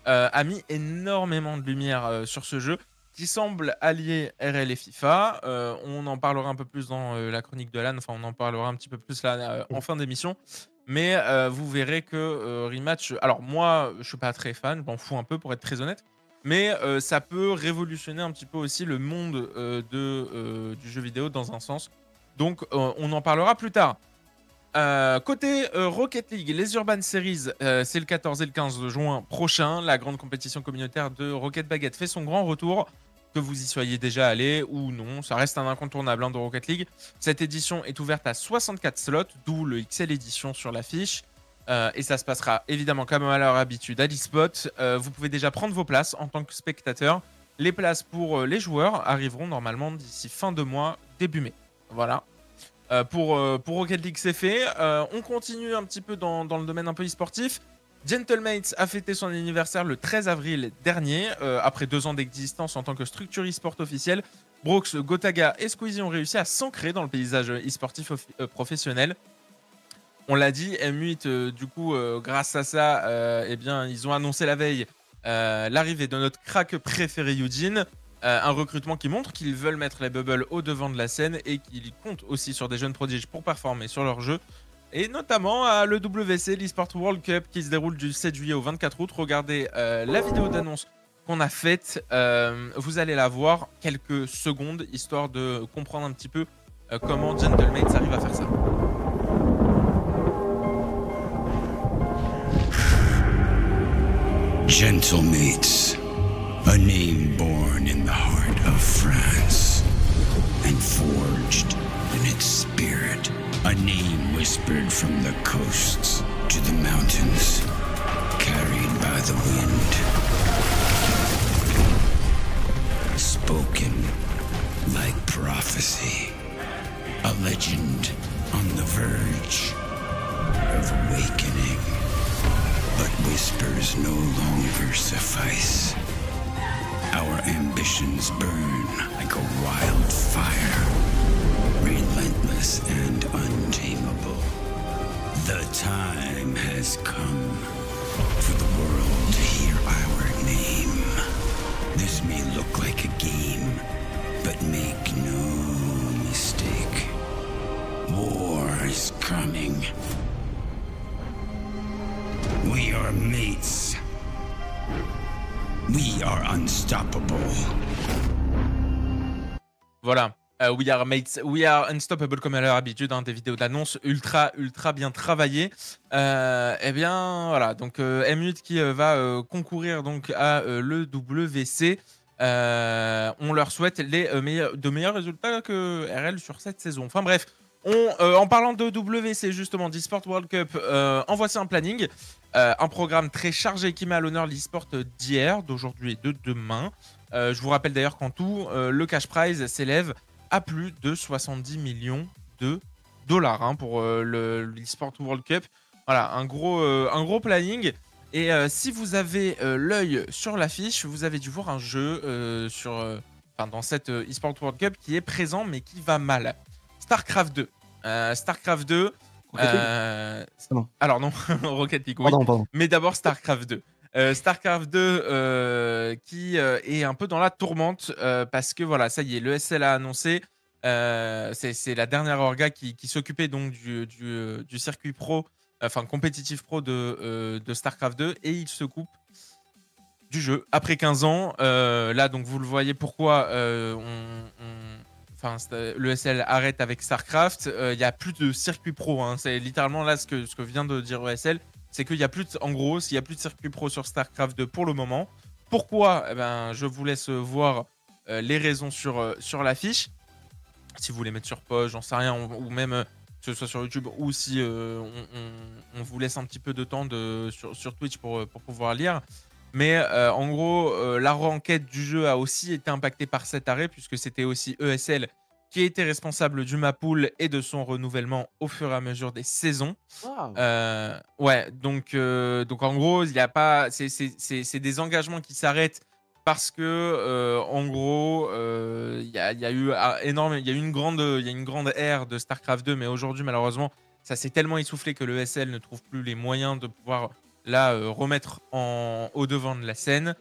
a mis énormément de lumière sur ce jeu qui semble allier RL et FIFA. On en parlera un peu plus dans la chronique de LAN, enfin on en parlera un petit peu plus là en fin d'émission. Mais vous verrez que Rematch, alors moi je suis pas très fan, je m'en fous un peu pour être très honnête. Mais ça peut révolutionner un petit peu aussi le monde du jeu vidéo dans un sens. Donc on en parlera plus tard. Côté Rocket League, les Urban Series, c'est le 14 et le 15 juin prochain. La grande compétition communautaire de Rocket Baguette fait son grand retour. Que vous y soyez déjà allé ou non, ça reste un incontournable de Rocket League. Cette édition est ouverte à 64 slots, d'où le XL édition sur l'affiche. Et ça se passera évidemment comme à leur habitude à l'e-spot. Vous pouvez déjà prendre vos places en tant que spectateur. Les places pour les joueurs arriveront normalement d'ici fin de mois, début mai. Voilà. Pour Rocket League, c'est fait. On continue un petit peu dans le domaine un peu e-sportif. Gentlemates a fêté son anniversaire le 13 avril dernier. Après 2 ans d'existence en tant que structure e-sport officielle, Brox, Gotaga et Squeezie ont réussi à s'ancrer dans le paysage e-sportif professionnel. On l'a dit, M8, du coup, grâce à ça, eh bien, ils ont annoncé la veille l'arrivée de notre crack préféré Eugene. Un recrutement qui montre qu'ils veulent mettre les bubbles au devant de la scène et qu'ils comptent aussi sur des jeunes prodiges pour performer sur leur jeu. Et notamment à l'EWC, l'eSport World Cup, qui se déroule du 7 juillet au 24 août. Regardez la vidéo d'annonce qu'on a faite. Vous allez la voir quelques secondes, histoire de comprendre un petit peu comment Gentlemates arrive à faire ça. Gentlemates, a name born in the heart of France and forged in its spirit, a name whispered from the coasts to the mountains, carried by the wind. legacy. A legend on the verge of awakening. But whispers no longer suffice. Our ambitions burn like a wildfire, relentless and untamable. The time has come for the world to hear our name. This may look like a game, but make no mistake. War is coming. We are mates. We are unstoppable. Voilà. We are mates, we are unstoppable comme à leur habitude, hein, des vidéos d'annonce ultra bien travaillées. Eh bien voilà, donc M8 qui va concourir donc à l'EWC. On leur souhaite de meilleurs résultats que RL sur cette saison. Enfin bref, en parlant de WC justement, d'eSport World Cup, en voici un planning. Un programme très chargé qui met à l'honneur l'eSport d'hier, d'aujourd'hui et de demain. Je vous rappelle d'ailleurs qu'en tout, le cash prize s'élève à plus de 70 millions de dollars hein, pour l'eSport World Cup. Voilà, un gros planning. Et si vous avez l'œil sur l'affiche, vous avez dû voir un jeu dans cette eSport World Cup qui est présent mais qui va mal. StarCraft 2. StarCraft 2. Non. Alors non, Rocket League, oui. Pardon. Mais d'abord StarCraft 2. StarCraft 2 qui est un peu dans la tourmente parce que voilà, ça y est, l'ESL a annoncé, c'est la dernière orga qui s'occupait donc du circuit pro, enfin compétitif pro de StarCraft 2 et il se coupe du jeu après 15 ans. Là donc vous le voyez pourquoi l'ESL arrête avec StarCraft. Il n'y a plus de circuit pro. Hein. C'est littéralement là ce que vient de dire l'ESL. C'est qu'il n'y a plus de, en gros, s'il n'y a plus de circuit pro sur StarCraft 2 pour le moment. Pourquoi? Eh ben, je vous laisse voir les raisons sur l'affiche. Si vous voulez mettre sur pause, j'en sais rien, ou même que ce soit sur YouTube, ou si on vous laisse un petit peu de temps sur Twitch pour pouvoir lire. Mais en gros, la requête du jeu a aussi été impactée par cet arrêt, puisque c'était aussi ESL qui était responsable du map pool et de son renouvellement au fur et à mesure des saisons. Wow. Ouais, donc en gros, il y a pas, c'est des engagements qui s'arrêtent parce que en gros, il y a eu énorme, il y a une grande ère de StarCraft 2, mais aujourd'hui malheureusement, ça s'est tellement essoufflé que le ESL ne trouve plus les moyens de pouvoir la remettre au devant de la scène.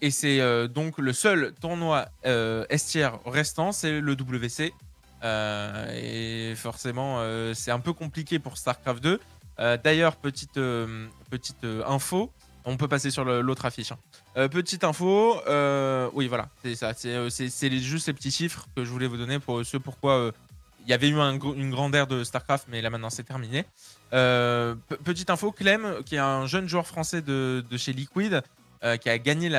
Et c'est donc le seul tournoi estière restant, c'est le WC. Et forcément, c'est un peu compliqué pour StarCraft 2. D'ailleurs, petite info, on peut passer sur l'autre affiche. Hein. Petite info, oui voilà, c'est ça. C'est juste ces petits chiffres que je voulais vous donner pour ce pourquoi il y avait eu une grande ère de StarCraft, mais là maintenant c'est terminé. Petite info, Clem, qui est un jeune joueur français de chez Liquid, qui a gagné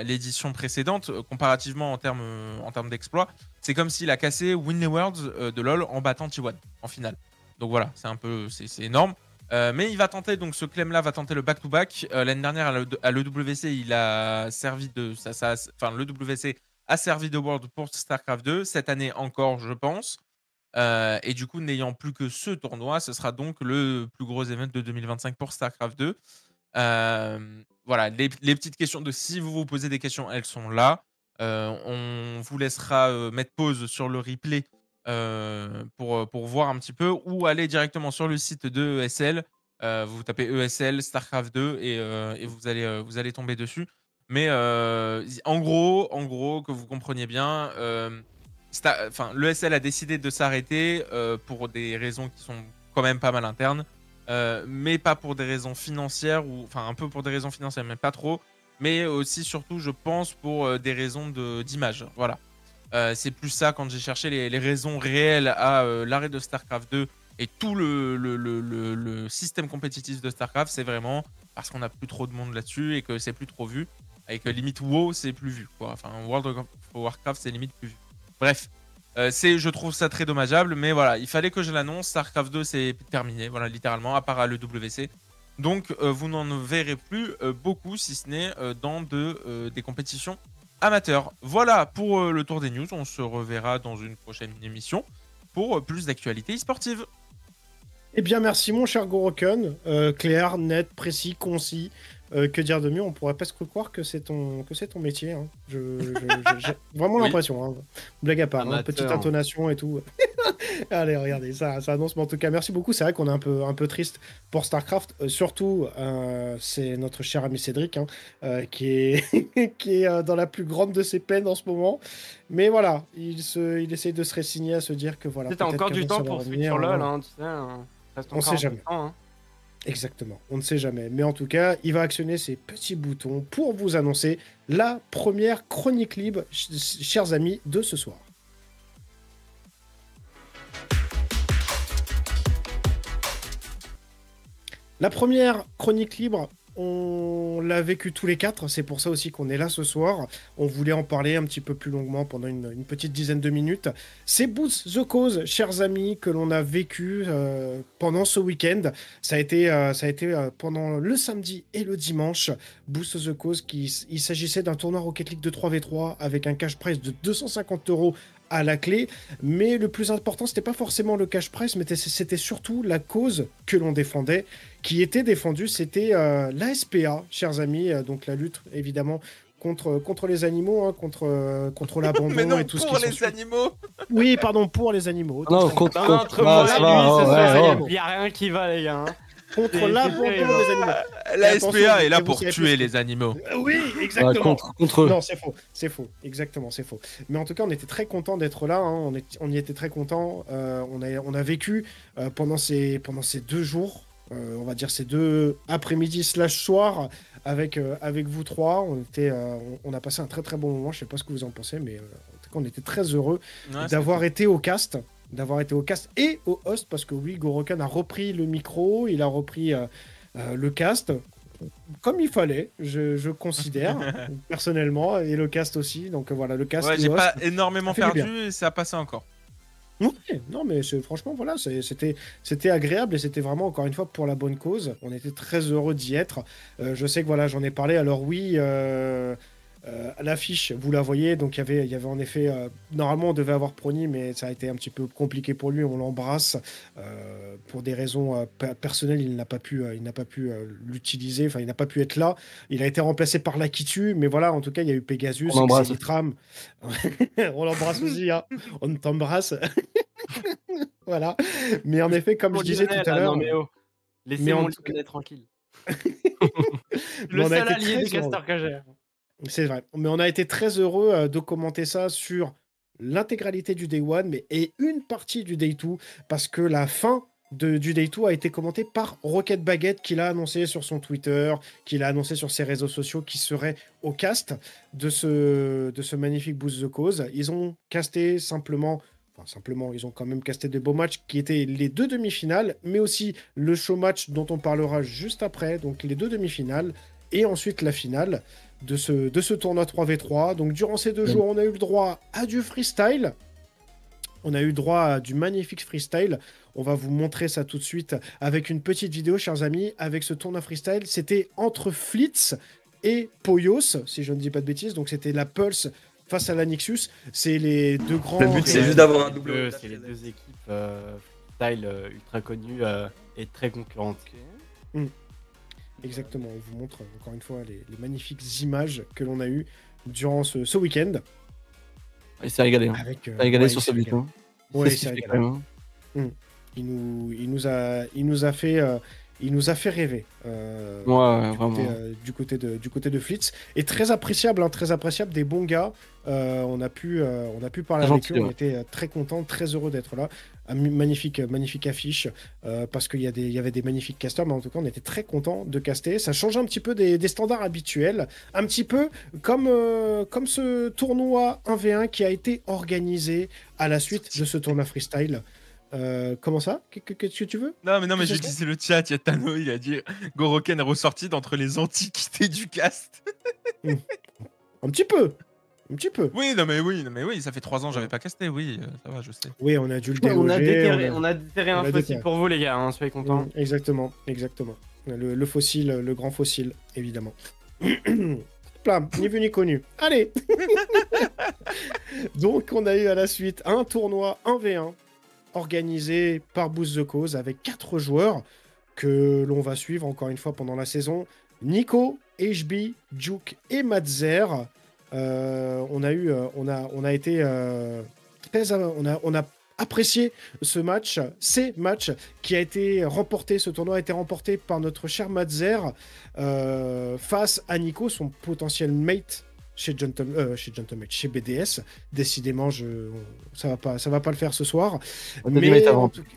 l'édition précédente, comparativement en termes d'exploit. C'est comme s'il a cassé Winley Worlds de LoL en battant T1 en finale. Donc voilà, c'est énorme. Mais il va tenter, donc ce Clem-là va tenter le back-to-back. L'année dernière, à l'EWC, il a servi l'EWC a servi de World pour StarCraft 2. Cette année encore, je pense. Et du coup, n'ayant plus que ce tournoi, ce sera donc le plus gros event de 2025 pour StarCraft 2. Voilà, les petites questions de si vous vous posez des questions, elles sont là. On vous laissera mettre pause sur le replay pour voir un petit peu, ou aller directement sur le site de ESL. Vous tapez ESL StarCraft 2 et vous allez tomber dessus. Mais en gros, que vous compreniez bien, l'ESL a décidé de s'arrêter pour des raisons qui sont quand même pas mal internes. Mais pas pour des raisons financières, un peu pour des raisons financières, mais pas trop. Mais aussi, surtout, je pense, pour des raisons d'image. Voilà. C'est plus ça, quand j'ai cherché les raisons réelles à l'arrêt de StarCraft 2 et tout le système compétitif de StarCraft, c'est vraiment parce qu'on n'a plus trop de monde là-dessus et que c'est plus trop vu. Et que limite WoW, c'est plus vu, quoi. Enfin, World of Warcraft, c'est limite plus vu. Bref. Je trouve ça très dommageable, mais voilà, il fallait que je l'annonce. StarCraft 2, c'est terminé, voilà, littéralement, à part à l'EWC. Donc, vous n'en verrez plus beaucoup, si ce n'est dans des compétitions amateurs. Voilà pour le tour des news. On se reverra dans une prochaine émission pour plus d'actualités sportives. Eh bien, merci mon cher Goroken. Clair, net, précis, concis. Que dire de mieux? On pourrait presque croire que c'est ton métier. Hein. J'ai vraiment l'impression. Hein. Blague à part, hein. Petite intonation et tout. Allez, regardez, ça annonce. Mais en tout cas, merci beaucoup. C'est vrai qu'on est un peu triste pour StarCraft. Surtout, c'est notre cher ami Cédric qui est dans la plus grande de ses peines en ce moment. Mais voilà, il essaye de se résigner à se dire que voilà. T'as encore du temps pour switch sur LoL, hein, tu sais. On sait jamais. Exactement, on ne sait jamais. Mais en tout cas, il va actionner ses petits boutons pour vous annoncer la première chronique libre, chers amis, de ce soir. La première chronique libre, on l'a vécu tous les quatre, c'est pour ça aussi qu'on est là ce soir. On voulait en parler un petit peu plus longuement pendant une petite dizaine de minutes. C'est Boost the Cause, chers amis, que l'on a vécu pendant ce week-end. Ça a été pendant le samedi et le dimanche. Boost the Cause, il s'agissait d'un tournoi Rocket League de 3v3 avec un cash prize de 250 € à la clé, mais le plus important, c'était pas forcément le cash prize, mais c'était surtout la cause que l'on défendait, qui était défendue, c'était la SPA, chers amis, donc la lutte évidemment contre les animaux, hein, contre l'abandon mais non, et tout ce qui pour les animaux. Oui, pardon, pour les animaux. Non, contre moi, il y a rien qui va, les gars. Contre l'abandon des animaux. La SPA est là pour tuer les animaux. Oui, exactement. Contre eux. Non, c'est faux. Exactement, c'est faux. Mais en tout cas, on était très content d'être là. Hein. On y était très content. On a vécu pendant ces 2 jours, on va dire ces 2 après-midi / soir, avec vous trois. On a passé un très très bon moment. Je sais pas ce que vous en pensez, mais en tout cas, on était très heureux d'avoir été au cast. Et au host, parce que oui, Goroken a repris le micro, il a repris le cast, comme il fallait, je considère, personnellement, et le cast aussi, donc voilà, le cast. Ouais, j'ai pas énormément perdu et ça a passé encore. Ouais, non, mais franchement, voilà, c'était agréable et c'était vraiment, encore une fois, pour la bonne cause. On était très heureux d'y être. Je sais que voilà, j'en ai parlé, alors oui... l'affiche, vous la voyez, donc il y avait en effet, normalement on devait avoir Prony, mais ça a été un petit peu compliqué pour lui, on l'embrasse, pour des raisons personnelles, il n'a pas pu l'utiliser, enfin il n'a pas pu être là, il a été remplacé par Lakitu, mais voilà, en tout cas il y a eu Pegasus, Xelitram, on l'embrasse aussi, hein. On t'embrasse, voilà, mais en effet, comme je disais tout à l'heure... Laissez mon Lyonnais tranquille. Le seul allié des casteurs que j'ai. C'est vrai, mais on a été très heureux de commenter ça sur l'intégralité du Day 1 et une partie du Day 2, parce que la fin du Day 2 a été commentée par Rocket Baguette, qui l'a annoncé sur son Twitter, qui l'a annoncé sur ses réseaux sociaux, qui serait au cast de ce magnifique Boost the Cause. Ils ont casté simplement, ils ont quand même casté de beaux matchs qui étaient les 2 demi-finales, mais aussi le show match dont on parlera juste après, donc les 2 demi-finales, et ensuite la finale de ce tournoi 3v3. Donc durant ces 2 jours, on a eu le droit à du freestyle. On a eu le droit à du magnifique freestyle. On va vous montrer ça tout de suite avec une petite vidéo, chers amis, avec ce tournoi freestyle. C'était entre Flitz et Poyos, si je ne dis pas de bêtises. Donc c'était la Pulse face à la Nixus. C'est les 2 grands... Le but, c'est juste d'avoir un double. C'est les 2 équipes freestyle ultra connues et très concurrentes. Exactement, on vous montre encore une fois les magnifiques images que l'on a eues durant ce week-end. Il s'est régalé. Hein. Il s'est régalé sur ce but. Hein. Ouais, il s'est régalé. Il nous a fait rêver. Vraiment. Du côté de Flitz. Et très appréciable, des bons gars. On a pu parler avec eux. On était très contents, très heureux d'être là. Magnifique affiche, parce qu'il y avait des magnifiques casters, mais en tout cas on était très contents de caster. Ça change un petit peu des standards habituels, un petit peu comme ce tournoi 1v1 qui a été organisé à la suite de ce tournoi freestyle. Comment ça? Qu'est-ce que tu veux? Non, mais je disais le chat, il y a Tano, il a dit Goroken est ressorti d'entre les antiquités du cast. Un petit peu. Oui, ça fait 3 ans que j'avais pas casté, oui, ça va, je sais. Oui, on a dû le déroger. On a déterré un fossile pour vous, les gars, hein, soyez contents. Exactement. Le fossile, le grand fossile, évidemment. hop là, ni vu ni connu. Allez. Donc on a eu à la suite un tournoi 1v1 organisé par Boost the Cause avec 4 joueurs que l'on va suivre encore une fois pendant la saison. Nico, HB, Juke et Madzer. On a apprécié ce match, ces matchs qui a été remporté, ce tournoi a été remporté par notre cher Madzer face à Nico, son potentiel mate chez BDS. Décidément, ça va pas le faire ce soir. Mais en tout cas,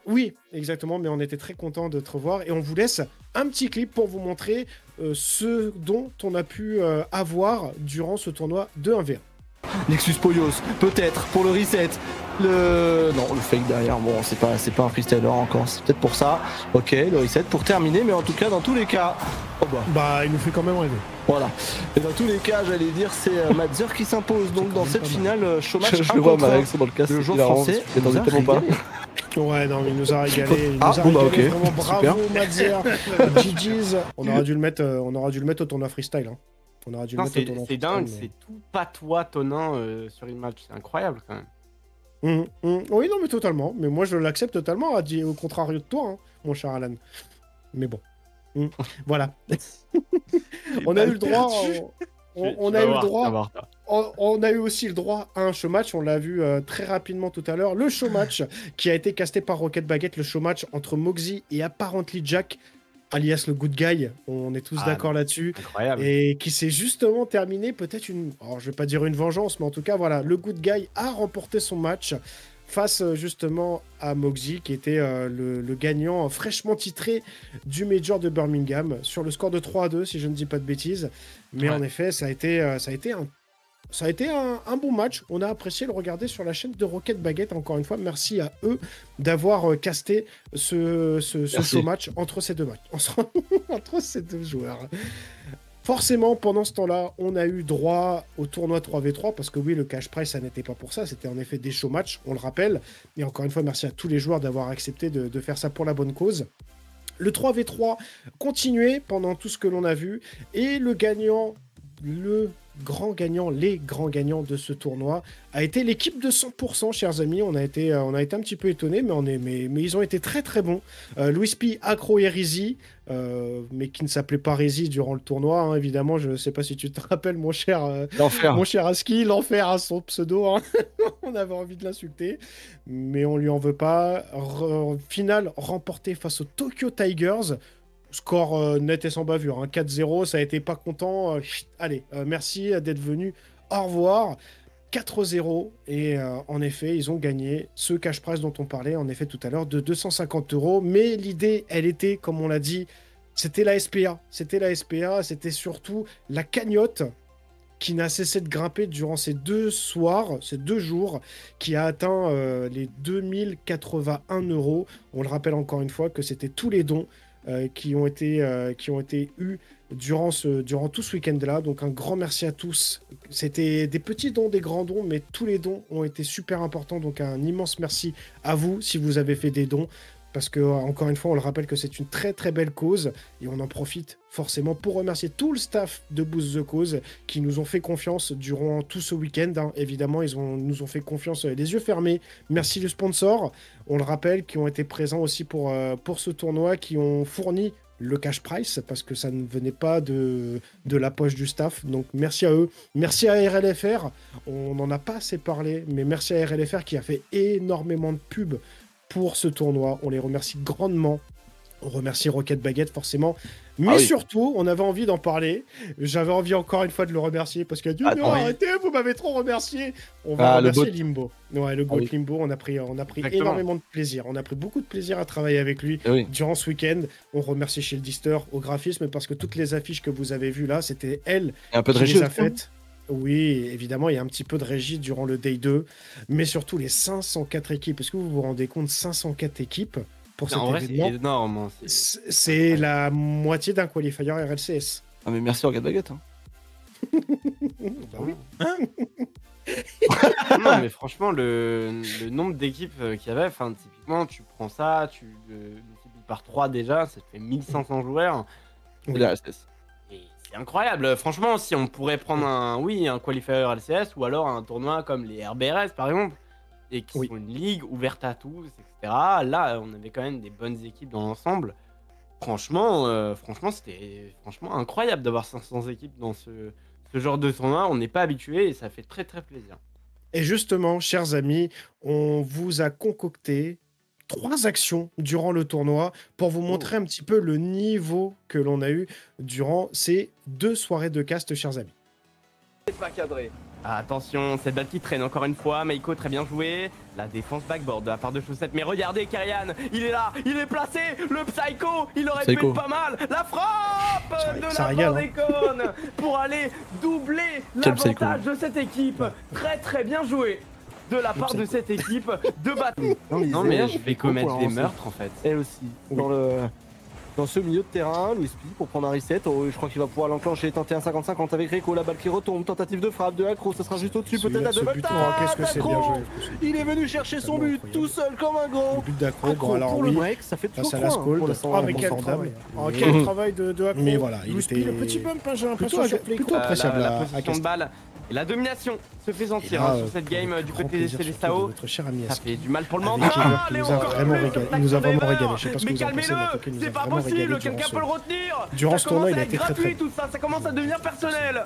oui, exactement, mais on était très content de te revoir et on vous laisse un petit clip pour vous montrer ce dont on a pu avoir durant ce tournoi de 1v1. Nexus Poyos, peut-être, pour le reset. Non, le fake derrière, bon, c'est pas un freestyler encore, c'est peut-être pour ça. Ok, le reset pour terminer, mais en tout cas, dans tous les cas... Oh bah, il nous fait quand même rêver. Voilà. Et dans tous les cas, j'allais dire, c'est Madzer qui s'impose donc dans cette finale showmatch. Je le vois, Marex, dans le casque. Le joueur français. J'attendais tellement pas. Ouais, non, mais il nous a régalé. Ok. Vraiment, bravo, Madzer. GG's. On aura dû le mettre au tournoi freestyle. Hein. On aura dû le mettre au tournoi c'est freestyle. dingue, Mais... c'est tout patois tonnant sur une match. C'est incroyable quand même. Oui, non, mais totalement. Mais moi, je l'accepte totalement, au contrario de toi, hein, mon cher Alan. Mais bon. Voilà. On a eu le droit. On a eu aussi le droit à un showmatch, on l'a vu très rapidement tout à l'heure, le showmatch qui a été casté par Rocket Baguette, le showmatch entre Moxie et Apparently Jack, alias le good guy, on est tous d'accord là-dessus, Incroyable. et qui s'est justement terminé peut-être alors je vais pas dire une vengeance, mais en tout cas voilà, le good guy a remporté son match face justement à Moxie, qui était le gagnant fraîchement titré du Major de Birmingham, sur le score de 3-2, si je ne dis pas de bêtises. Mais en effet, ça a été un bon match. On a apprécié le regarder sur la chaîne de Rocket Baguette. Encore une fois, merci à eux d'avoir casté ce show match entre ces deux matchs, entre ces deux joueurs. Forcément, pendant ce temps-là, on a eu droit au tournoi 3v3, parce que oui, le cash prize, ça n'était pas pour ça, c'était en effet des show matchs, on le rappelle. Et encore une fois, merci à tous les joueurs d'avoir accepté de faire ça pour la bonne cause. Le 3v3 continuait pendant tout ce que l'on a vu, et les grands gagnants de ce tournoi a été l'équipe de 100%, chers amis. On a été un petit peu étonnés, mais ils ont été très très bons. Louis P, Acro et Rizzy, mais qui ne s'appelait pas Rizzy durant le tournoi, hein, évidemment. Je ne sais pas si tu te rappelles, mon cher Aski, l'enfer à son pseudo. Hein. On avait envie de l'insulter, mais on lui en veut pas. Finale remportée face aux Tokyo Tigers. Score net et sans bavure, hein. 4-0, ça a été pas content. Allez, merci d'être venu. Au revoir. 4-0. Et en effet, ils ont gagné ce cash prize dont on parlait, en effet, tout à l'heure, de 250 €. Mais l'idée, elle était, comme on l'a dit, c'était la SPA. C'était surtout la cagnotte qui n'a cessé de grimper durant ces 2 jours, qui a atteint les 2081 €. On le rappelle encore une fois que c'était tous les dons qui ont été eus durant tout ce week-end-là. Donc un grand merci à tous. C'était des petits dons, des grands dons, mais tous les dons ont été super importants. Donc un immense merci à vous si vous avez fait des dons. Parce que, encore une fois, on le rappelle que c'est une très très belle cause et on en profite forcément pour remercier tout le staff de Boost the Cause qui nous ont fait confiance durant tout ce week-end. Hein. Évidemment, nous ont fait confiance les yeux fermés. Merci les sponsors, on le rappelle, qui ont été présents aussi pour ce tournoi, qui ont fourni le cash price parce que ça ne venait pas de la poche du staff. Donc merci à eux. Merci à RLFR. On n'en a pas assez parlé, mais merci à RLFR qui a fait énormément de pubs pour ce tournoi. On les remercie grandement. On remercie Rocket Baguette forcément. Mais surtout, on avait envie d'en parler. J'avais envie encore une fois de le remercier parce qu'il a dit non, arrêtez, vous m'avez trop remercié. On va remercier Limbo. Ouais, le GOAT Limbo, on a pris énormément de plaisir. On a pris beaucoup de plaisir à travailler avec lui durant ce week-end. On remercie Shieldister au graphisme parce que toutes les affiches que vous avez vues là, c'était elle qui les a faites. Oui, évidemment, il y a un petit peu de régie durant le Day 2, mais surtout les 504 équipes. Est-ce que vous vous rendez compte, 504 équipes pour cet événement? C'est énorme. C'est la moitié d'un qualifier RLCS. Ah mais merci Rocket Baguette. Hein. Bah oui. Non, mais franchement, le nombre d'équipes qu'il y avait, typiquement, tu prends ça, tu multiplies par 3 déjà, ça te fait 1500 joueurs. Oui. La RLCS. Et c'est incroyable. Franchement, si on pourrait prendre un qualifier LCS ou alors un tournoi comme les RBRS par exemple, et qui sont une ligue ouverte à tous, etc. Là, on avait quand même des bonnes équipes dans l'ensemble. Franchement, c'était incroyable d'avoir 500 équipes dans ce genre de tournoi. On n'est pas habitué et ça fait très très plaisir. Et justement, chers amis, on vous a concocté 3 actions durant le tournoi pour vous montrer un petit peu le niveau que l'on a eu durant ces 2 soirées de cast, chers amis. C'est pas cadré. Ah, attention, cette balle qui traîne encore une fois. Meiko, très bien joué. La défense backboard de la part de Chaussette. Mais regardez, Kyrian, il est là, il est placé. Le Psycho, il aurait pu être pas mal. La frappe de la part des cônes pour aller doubler l'avantage de cette équipe. Très très bien joué de la part de cette équipe de battre. Non mais je vais commettre des meurtres en fait. Elle aussi. Dans ce milieu de terrain, Louis P pour prendre un reset. Oh, je crois qu'il va pouvoir l'enclencher, tenter un 50-50 avec Rico, la balle qui retombe, tentative de frappe de Acro, ça sera juste au-dessus, peut-être à double qu'est-ce que c'est bien joué. Il est venu chercher son but tout seul comme un grand. Le but d'Acro, bon alors pour le break, ça fait toujours 3 Ah mais quel travail. Quel travail de Acro. Mais voilà, il était... Le petit bump, j'ai l'impression, plutôt appréciable la position de balle. Et la domination se fait sentir sur cette game du côté des Célestao. Ça fait du mal pour le mental. Il nous a vraiment régalé. Je sais pas ce que vous en pensez, mais c'est pas possible, quelqu'un peut le retenir. Durant ce tournoi, il a été très gratuit tout ça, ça commence à devenir personnel.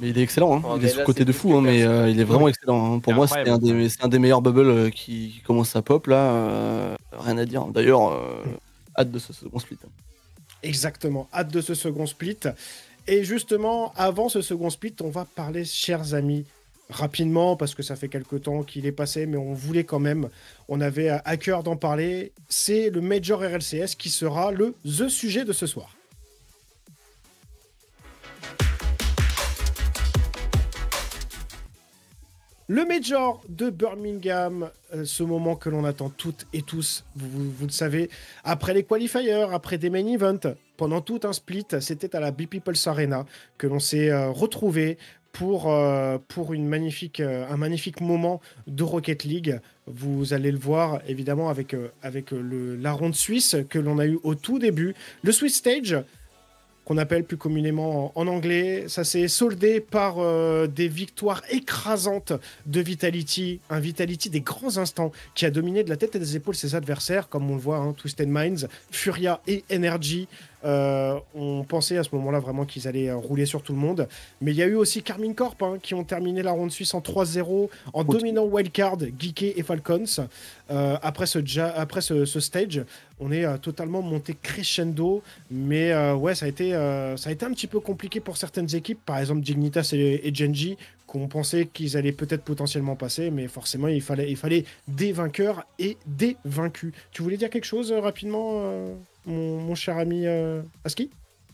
Mais il est excellent, hein. Il est sous côté de fou, hein, mais il est vraiment excellent. Hein. Pour moi, c'est un des meilleurs bubbles qui commence à pop là. Rien à dire. D'ailleurs, hâte de ce second split. Exactement, hâte de ce second split. Et justement, avant ce second split, on va parler, chers amis, rapidement, parce que ça fait quelques temps qu'il est passé, mais on voulait quand même, on avait à cœur d'en parler. C'est le Major RLCS qui sera the sujet de ce soir. Le Major de Birmingham, ce moment que l'on attend toutes et tous, vous le savez, après les qualifiers, après des main events, pendant tout un split, c'était à la BP Pulse Arena que l'on s'est retrouvé pour un magnifique moment de Rocket League. Vous allez le voir évidemment avec la ronde suisse que l'on a eu au tout début, le Swiss Stage, qu'on appelle plus communément en anglais. Ça s'est soldé par des victoires écrasantes de Vitality, un Vitality des grands instants qui a dominé de la tête et des épaules ses adversaires, comme on le voit, hein, Twisted Minds, Furia et Energy. On pensait à ce moment-là vraiment qu'ils allaient rouler sur tout le monde. Mais il y a eu aussi Carmine Corp qui ont terminé la ronde suisse en 3-0 en dominant Wildcard, Geeké et Falcons. Après ce stage, on est totalement monté crescendo. Mais ouais, ça a été un petit peu compliqué pour certaines équipes. Par exemple, Dignitas et Genji, qu'on pensait qu'ils allaient peut-être potentiellement passer. Mais forcément, il fallait des vainqueurs et des vaincus. Tu voulais dire quelque chose rapidement mon cher ami Aski?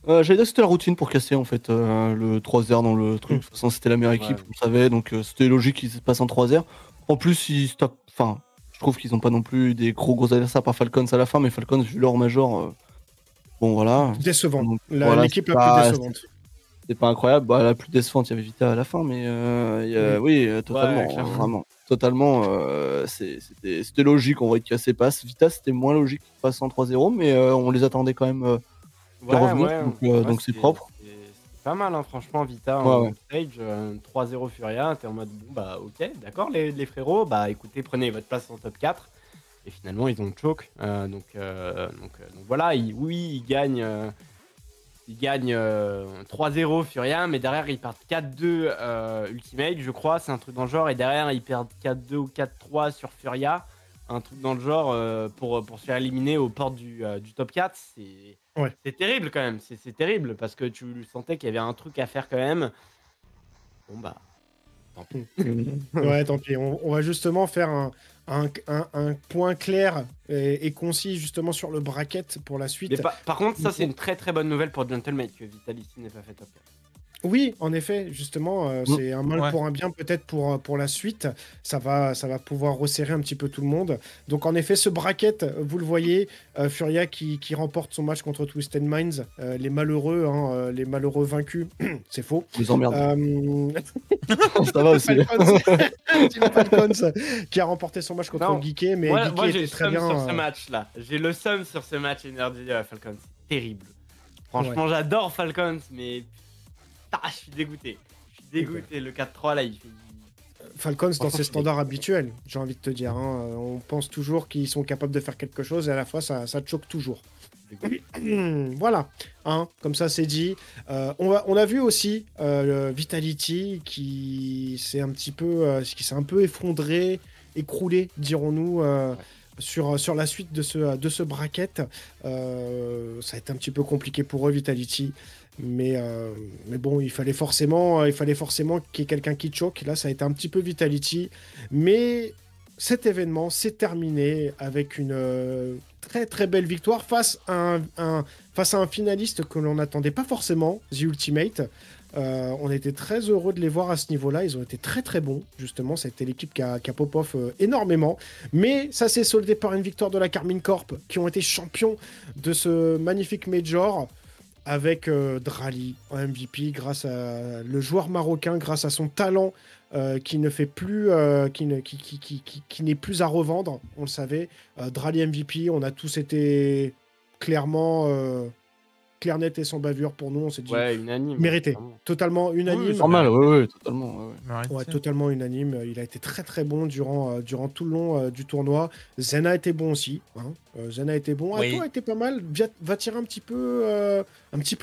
J'allais dire que c'était la routine pour casser en fait le 3R dans le truc. De toute façon, c'était la meilleure équipe, on le savait, donc c'était logique qu'ils se passent en 3R. En plus, ils stoppent. Enfin, je trouve qu'ils n'ont pas non plus des gros adversaires par Falcons à la fin, mais Falcons, vu leur major, bon voilà. Décevant. Voilà, l'équipe la plus décevante. C'est pas incroyable. Bah, la plus décevante, il y avait Vita à la fin, mais oui, totalement. Vraiment. Totalement, c'était logique, on voyait qu'il casser passe. Vita, c'était moins logique qu'il passe en 3-0, mais on les attendait quand même à revenir, donc c'est propre. C'est pas mal, hein, franchement, Vita en stage, 3-0 Furia, t'es en mode, bon, bah ok, d'accord, les frérots, bah écoutez, prenez votre place en top 4. Et finalement, ils ont le choke. Donc voilà, ils gagnent. Ils gagnent 3-0 Furia, mais derrière ils perdent 4-2 Ultimate, je crois, c'est un truc dans le genre. Et derrière ils perdent 4-2 ou 4-3 sur Furia, un truc dans le genre pour se faire éliminer aux portes du top 4. C'est terrible quand même, c'est terrible parce que tu sentais qu'il y avait un truc à faire quand même. Bon bah, tant pis. Ouais, tant pis. On va justement faire un point clair et concis justement sur le bracket pour la suite. Mais par contre, ça c'est une très très bonne nouvelle pour Gentleman que Vitality n'ait pas fait top 4. Oui, en effet, justement, c'est un mal pour un bien peut-être pour la suite. Ça va pouvoir resserrer un petit peu tout le monde. Donc en effet, ce bracket, vous le voyez, Furia qui remporte son match contre Twisted Minds. Les malheureux vaincus, c'est faux. Vous emmerde. Ça va aussi. Falcons qui a remporté son match contre Geeké, mais moi Geeké était très bien. Sur ce match-là. J'ai le seum sur ce match Energy Falcons. Terrible. Franchement, j'adore Falcons, mais je suis dégoûté. Le 4-3 là, il fait. Falcons dans ses standards habituels, j'ai envie de te dire. Hein. On pense toujours qu'ils sont capables de faire quelque chose et à la fois ça te choque toujours. Voilà, hein, comme ça c'est dit. On a vu aussi Vitality qui s'est un peu effondré, écroulé, dirons-nous, sur la suite de ce bracket. Ça a été un petit peu compliqué pour eux, Vitality. Mais bon, il fallait forcément qu'il y ait quelqu'un qui choque. Là, ça a été un petit peu Vitality. Mais cet événement s'est terminé avec une très très belle victoire face à un finaliste que l'on n'attendait pas forcément, The Ultimate. On était très heureux de les voir à ce niveau-là. Ils ont été très très bons, justement. C'était l'équipe qui a pop-off énormément. Mais ça s'est soldé par une victoire de la Karmine Corp, qui ont été champions de ce magnifique Major, avec Drali en MVP, grâce à le joueur marocain, grâce à son talent qui ne fait plus, qui n'est plus à revendre. On le savait. Drali MVP, on a tous été clairement clair, net et sans bavure pour nous. On s'est dit unanime. mérité, totalement unanime. C'est normal, ouais, totalement. Ouais, totalement unanime. Il a été très très bon durant tout le long du tournoi. Zen a été bon aussi. Hein. Zen a été bon. Oui. Ato a été pas mal. Va tirer un petit peu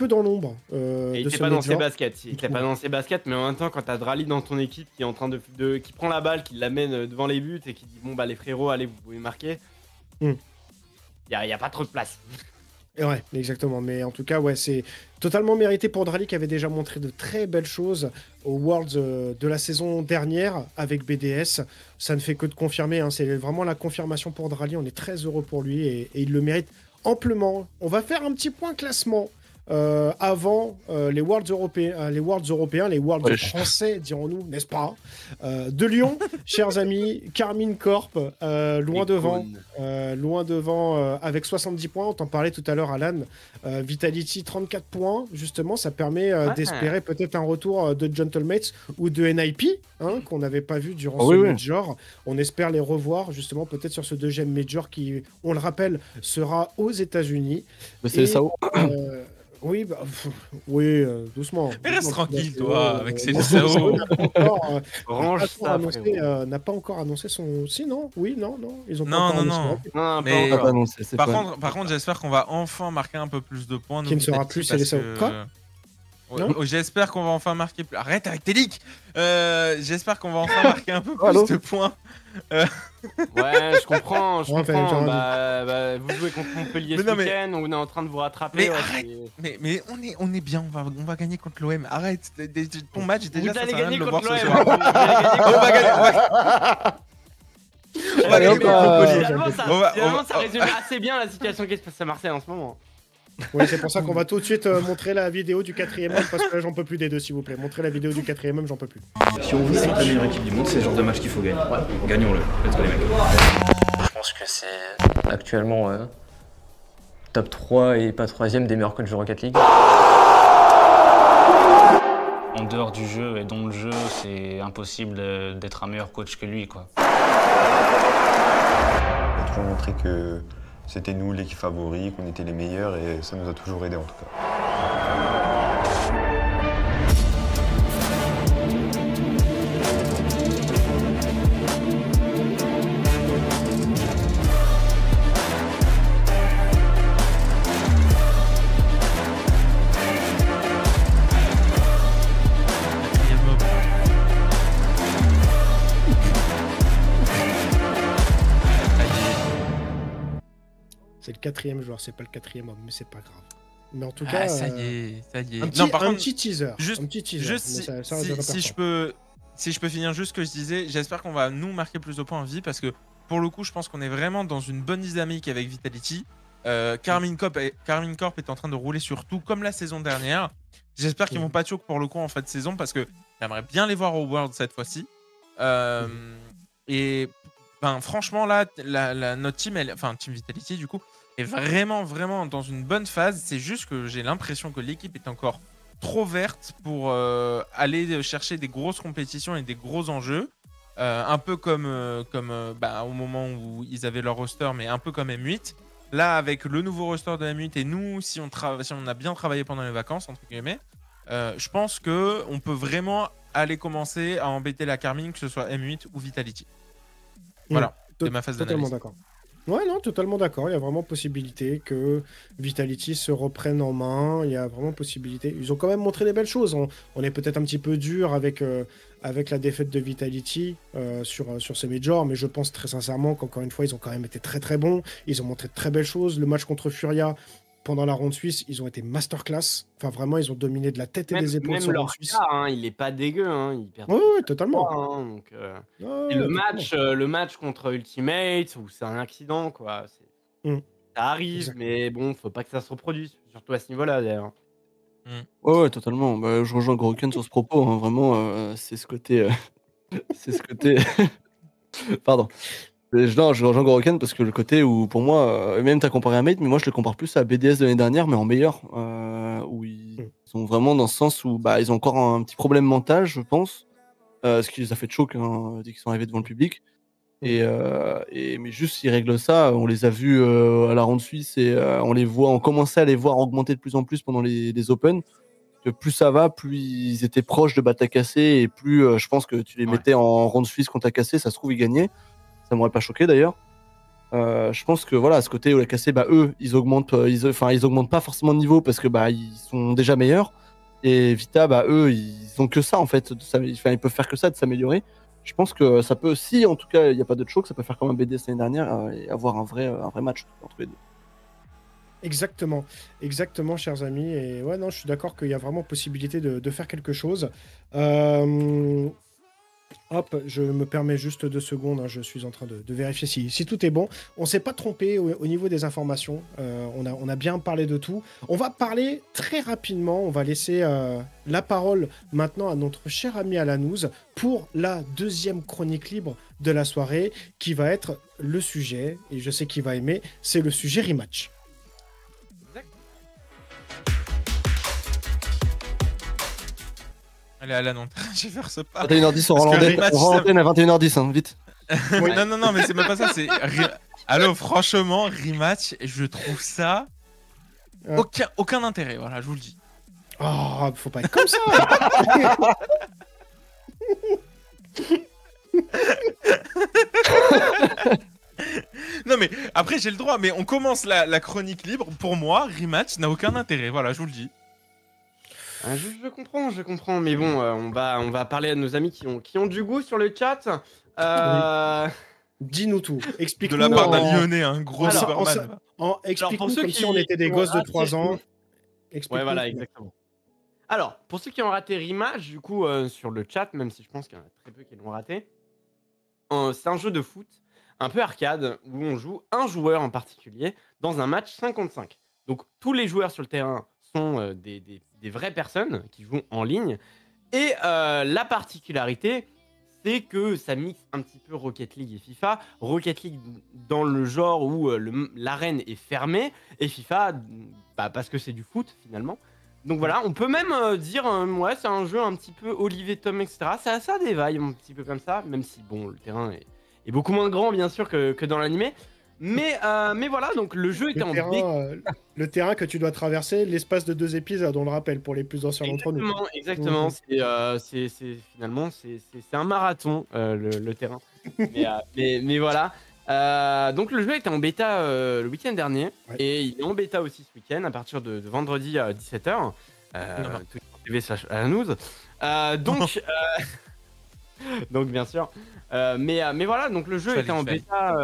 dans l'ombre. Il était pas dans ses baskets. Il était pas dans ses baskets, mais en même temps, quand t'as Drali dans ton équipe qui est en train qui prend la balle, qui l'amène devant les buts et qui dit bon bah les frérots, allez, vous pouvez marquer. Il y a pas trop de place. Ouais, exactement. Mais en tout cas, ouais, c'est totalement mérité pour Drali qui avait déjà montré de très belles choses aux Worlds de la saison dernière avec BDS. Ça ne fait que de confirmer. Hein. C'est vraiment la confirmation pour Drali. On est très heureux pour lui et il le mérite amplement. On va faire un petit point classement avant les Worlds européens, les Worlds français, dirons-nous, n'est-ce pas de Lyon, chers amis, Karmine Corp, loin devant avec 70 points. On t'en parlait tout à l'heure, Alan. Vitality, 34 points. Justement, ça permet d'espérer peut-être un retour de Gentlemates ou de NIP, hein, qu'on n'avait pas vu durant ce Major. On espère les revoir, justement, peut-être sur ce deuxième Major qui, on le rappelle, sera aux États-Unis. Mais c'est ça. Oui, doucement. Mais reste tranquille, toi, avec ces SAO. N'a pas encore annoncé son. Si, non. Oui, non. Ils ont pas encore annoncé. Par contre, j'espère qu'on va enfin marquer un peu plus de points. Qui ne sera plus c'est les SAO. J'espère qu'on va enfin marquer plus. Arrête avec tes leaks. J'espère qu'on va enfin marquer un peu plus de points. Ouais, je comprends. Vous jouez contre Montpellier ce week-end, on est en train de vous rattraper. Mais arrête. Mais on est bien, on va gagner contre l'OM. Arrête. Ton match déjà, ça sert à rien de le voir ce soir. On va gagner. Finalement, ça résume assez bien la situation qui se passe à Marseille en ce moment. Oui, c'est pour ça qu'on va tout de suite montrer la vidéo du 4ème homme, parce que là, j'en peux plus des deux, s'il vous plaît. Montrez la vidéo du 4ème homme, j'en peux plus. Si on veut être la meilleure équipe du monde, c'est le genre de match qu'il faut gagner. Gagnons-le. Let's go, les mecs. Je pense que c'est actuellement top 3 et pas 3ème des meilleurs coachs de Rocket League. En dehors du jeu et dans le jeu, c'est impossible d'être un meilleur coach que lui, quoi. On a toujours montré que c'était nous l'équipe favori, qu'on était les meilleurs et ça nous a toujours aidés en tout cas. C'est le 4ème joueur, c'est pas le 4ème homme, mais c'est pas grave. Mais en tout cas, ça y est. Un petit teaser. Si je peux finir juste ce que je disais, j'espère qu'on va nous marquer plus de points en vie parce que pour le coup, je pense qu'on est vraiment dans une bonne dynamique avec Vitality. Karmine Corp est en train de rouler sur tout comme la saison dernière. J'espère qu'ils vont pas choke pour le coup en fin de saison parce que j'aimerais bien les voir au World cette fois-ci. Et franchement là, notre team, Team Vitality du coup, est vraiment dans une bonne phase. C'est juste que j'ai l'impression que l'équipe est encore trop verte pour aller chercher des grosses compétitions et des gros enjeux. Un peu comme au moment où ils avaient leur roster, mais un peu comme M8. Là, avec le nouveau roster de M8 et nous, si on a bien travaillé pendant les vacances, entre guillemets, je pense qu'on peut vraiment aller commencer à embêter la Carmine, que ce soit M8 ou Vitality. Voilà, c'est ma phase Totalement d'analyse. d'accord. Ouais, non, totalement d'accord. Il y a vraiment possibilité que Vitality se reprenne en main. Il y a vraiment possibilité. Ils ont quand même montré des belles choses. On est peut-être un petit peu dur avec la défaite de Vitality sur ces majors, mais je pense très sincèrement qu'encore une fois, ils ont quand même été très très bons. Ils ont montré de très belles choses. Le match contre Furia, pendant la ronde suisse, ils ont été masterclass. Enfin, vraiment, ils ont dominé de la tête et des épaules Même sur la leur ronde suisse. cas, hein, il est pas dégueu. Hein, ils perdent Ouais, totalement. pas, hein, donc, Ouais, et le totalement. match contre Ultimate, où c'est un accident, quoi. Ça arrive, Exact. mais bon, faut pas que ça se reproduise, surtout à ce niveau-là, d'ailleurs. Ouais, totalement. Bah, je rejoins Goroken sur ce propos. Hein. Vraiment, c'est ce côté. C'est ce côté. Pardon. Non, je rejoins Goroken parce que le côté où, pour moi, même t'as comparé à Mate, mais moi je le compare plus à BDS de l'année dernière, mais en meilleur. Où ils sont vraiment dans ce sens où bah, ils ont encore un petit problème mental, je pense. Ce qui les a fait choc hein, dès qu'ils sont arrivés devant le public. Mais juste s'ils règlent ça, on les a vus à la ronde suisse et on commençait à les voir augmenter de plus en plus pendant les Open. Que plus ça va, plus ils étaient proches de Bata Cassé et plus je pense que tu les mettais en ronde suisse contre Cassé, ça se trouve ils gagnaient. Ça m'aurait pas choqué d'ailleurs. Je pense que voilà, à ce côté où la Cassé, bah eux, ils augmentent pas forcément de niveau parce que bah ils sont déjà meilleurs. Et Vita, bah eux, ils ont que ça en fait. Ils peuvent faire que ça de s'améliorer. Je pense que ça peut, si en tout cas il n'y a pas d'autre choc, ça peut faire comme un BDS l'année dernière et avoir un vrai match entre les deux. Exactement, exactement, chers amis. Et ouais, non, je suis d'accord qu'il y a vraiment possibilité de faire quelque chose. Hop, je me permets juste 2 secondes. Hein, je suis en train de vérifier si tout est bon. On s'est pas trompé au niveau des informations. On a bien parlé de tout. On va parler très rapidement. On va laisser la parole maintenant à notre cher ami Alanouz pour la deuxième chronique libre de la soirée, qui va être le sujet, et je sais qu'il va aimer, c'est le sujet rematch. Allez, à la Nantes, je vais faire ce pas. 21h10, on rend l'antenne à 21h10, hein, vite. Oui. Non, mais c'est même pas ça. C'est Allô, franchement, rematch, je trouve ça aucun intérêt. Voilà, je vous le dis. Oh, faut pas être comme ça. Non, mais après, j'ai le droit. Mais on commence la chronique libre. Pour moi, rematch n'a aucun intérêt. Voilà, je vous le dis. Je comprends, mais bon, on va parler à nos amis qui ont du goût sur le chat. Oui. Dis-nous tout, explique-nous. De la part d'un Lyonnais, un gros Superman. Explique-nous comme si on était des gosses de 3 ans. Ouais, voilà, exactement. Alors, pour ceux qui ont raté Rematch, du coup, sur le chat, même si je pense qu'il y en a très peu qui l'ont raté, c'est un jeu de foot, un peu arcade, où on joue un joueur en particulier dans un match 5 contre 5. Donc, tous les joueurs sur le terrain sont des vraies personnes qui jouent en ligne. Et la particularité, c'est que ça mixe un petit peu Rocket League et FIFA. Rocket League dans le genre où l'arène est fermée, et FIFA parce que c'est du foot finalement. Donc voilà, on peut même dire ouais, c'est un jeu un petit peu Olivier Tom, etc. Ça a des vibes un petit peu comme ça, même si bon, le terrain est beaucoup moins grand bien sûr que dans l'animé. Mais voilà, donc le jeu était le terrain que tu dois traverser, l'espace de 2 épisodes, on le rappelle pour les plus anciens d'entre nous. Exactement. C'est finalement c'est un marathon le terrain. mais voilà. Donc le jeu était en bêta le week-end dernier et il est en bêta aussi ce week-end à partir de vendredi à 17h. TV/news. Donc bien sûr. Mais voilà, donc le jeu était en bêta.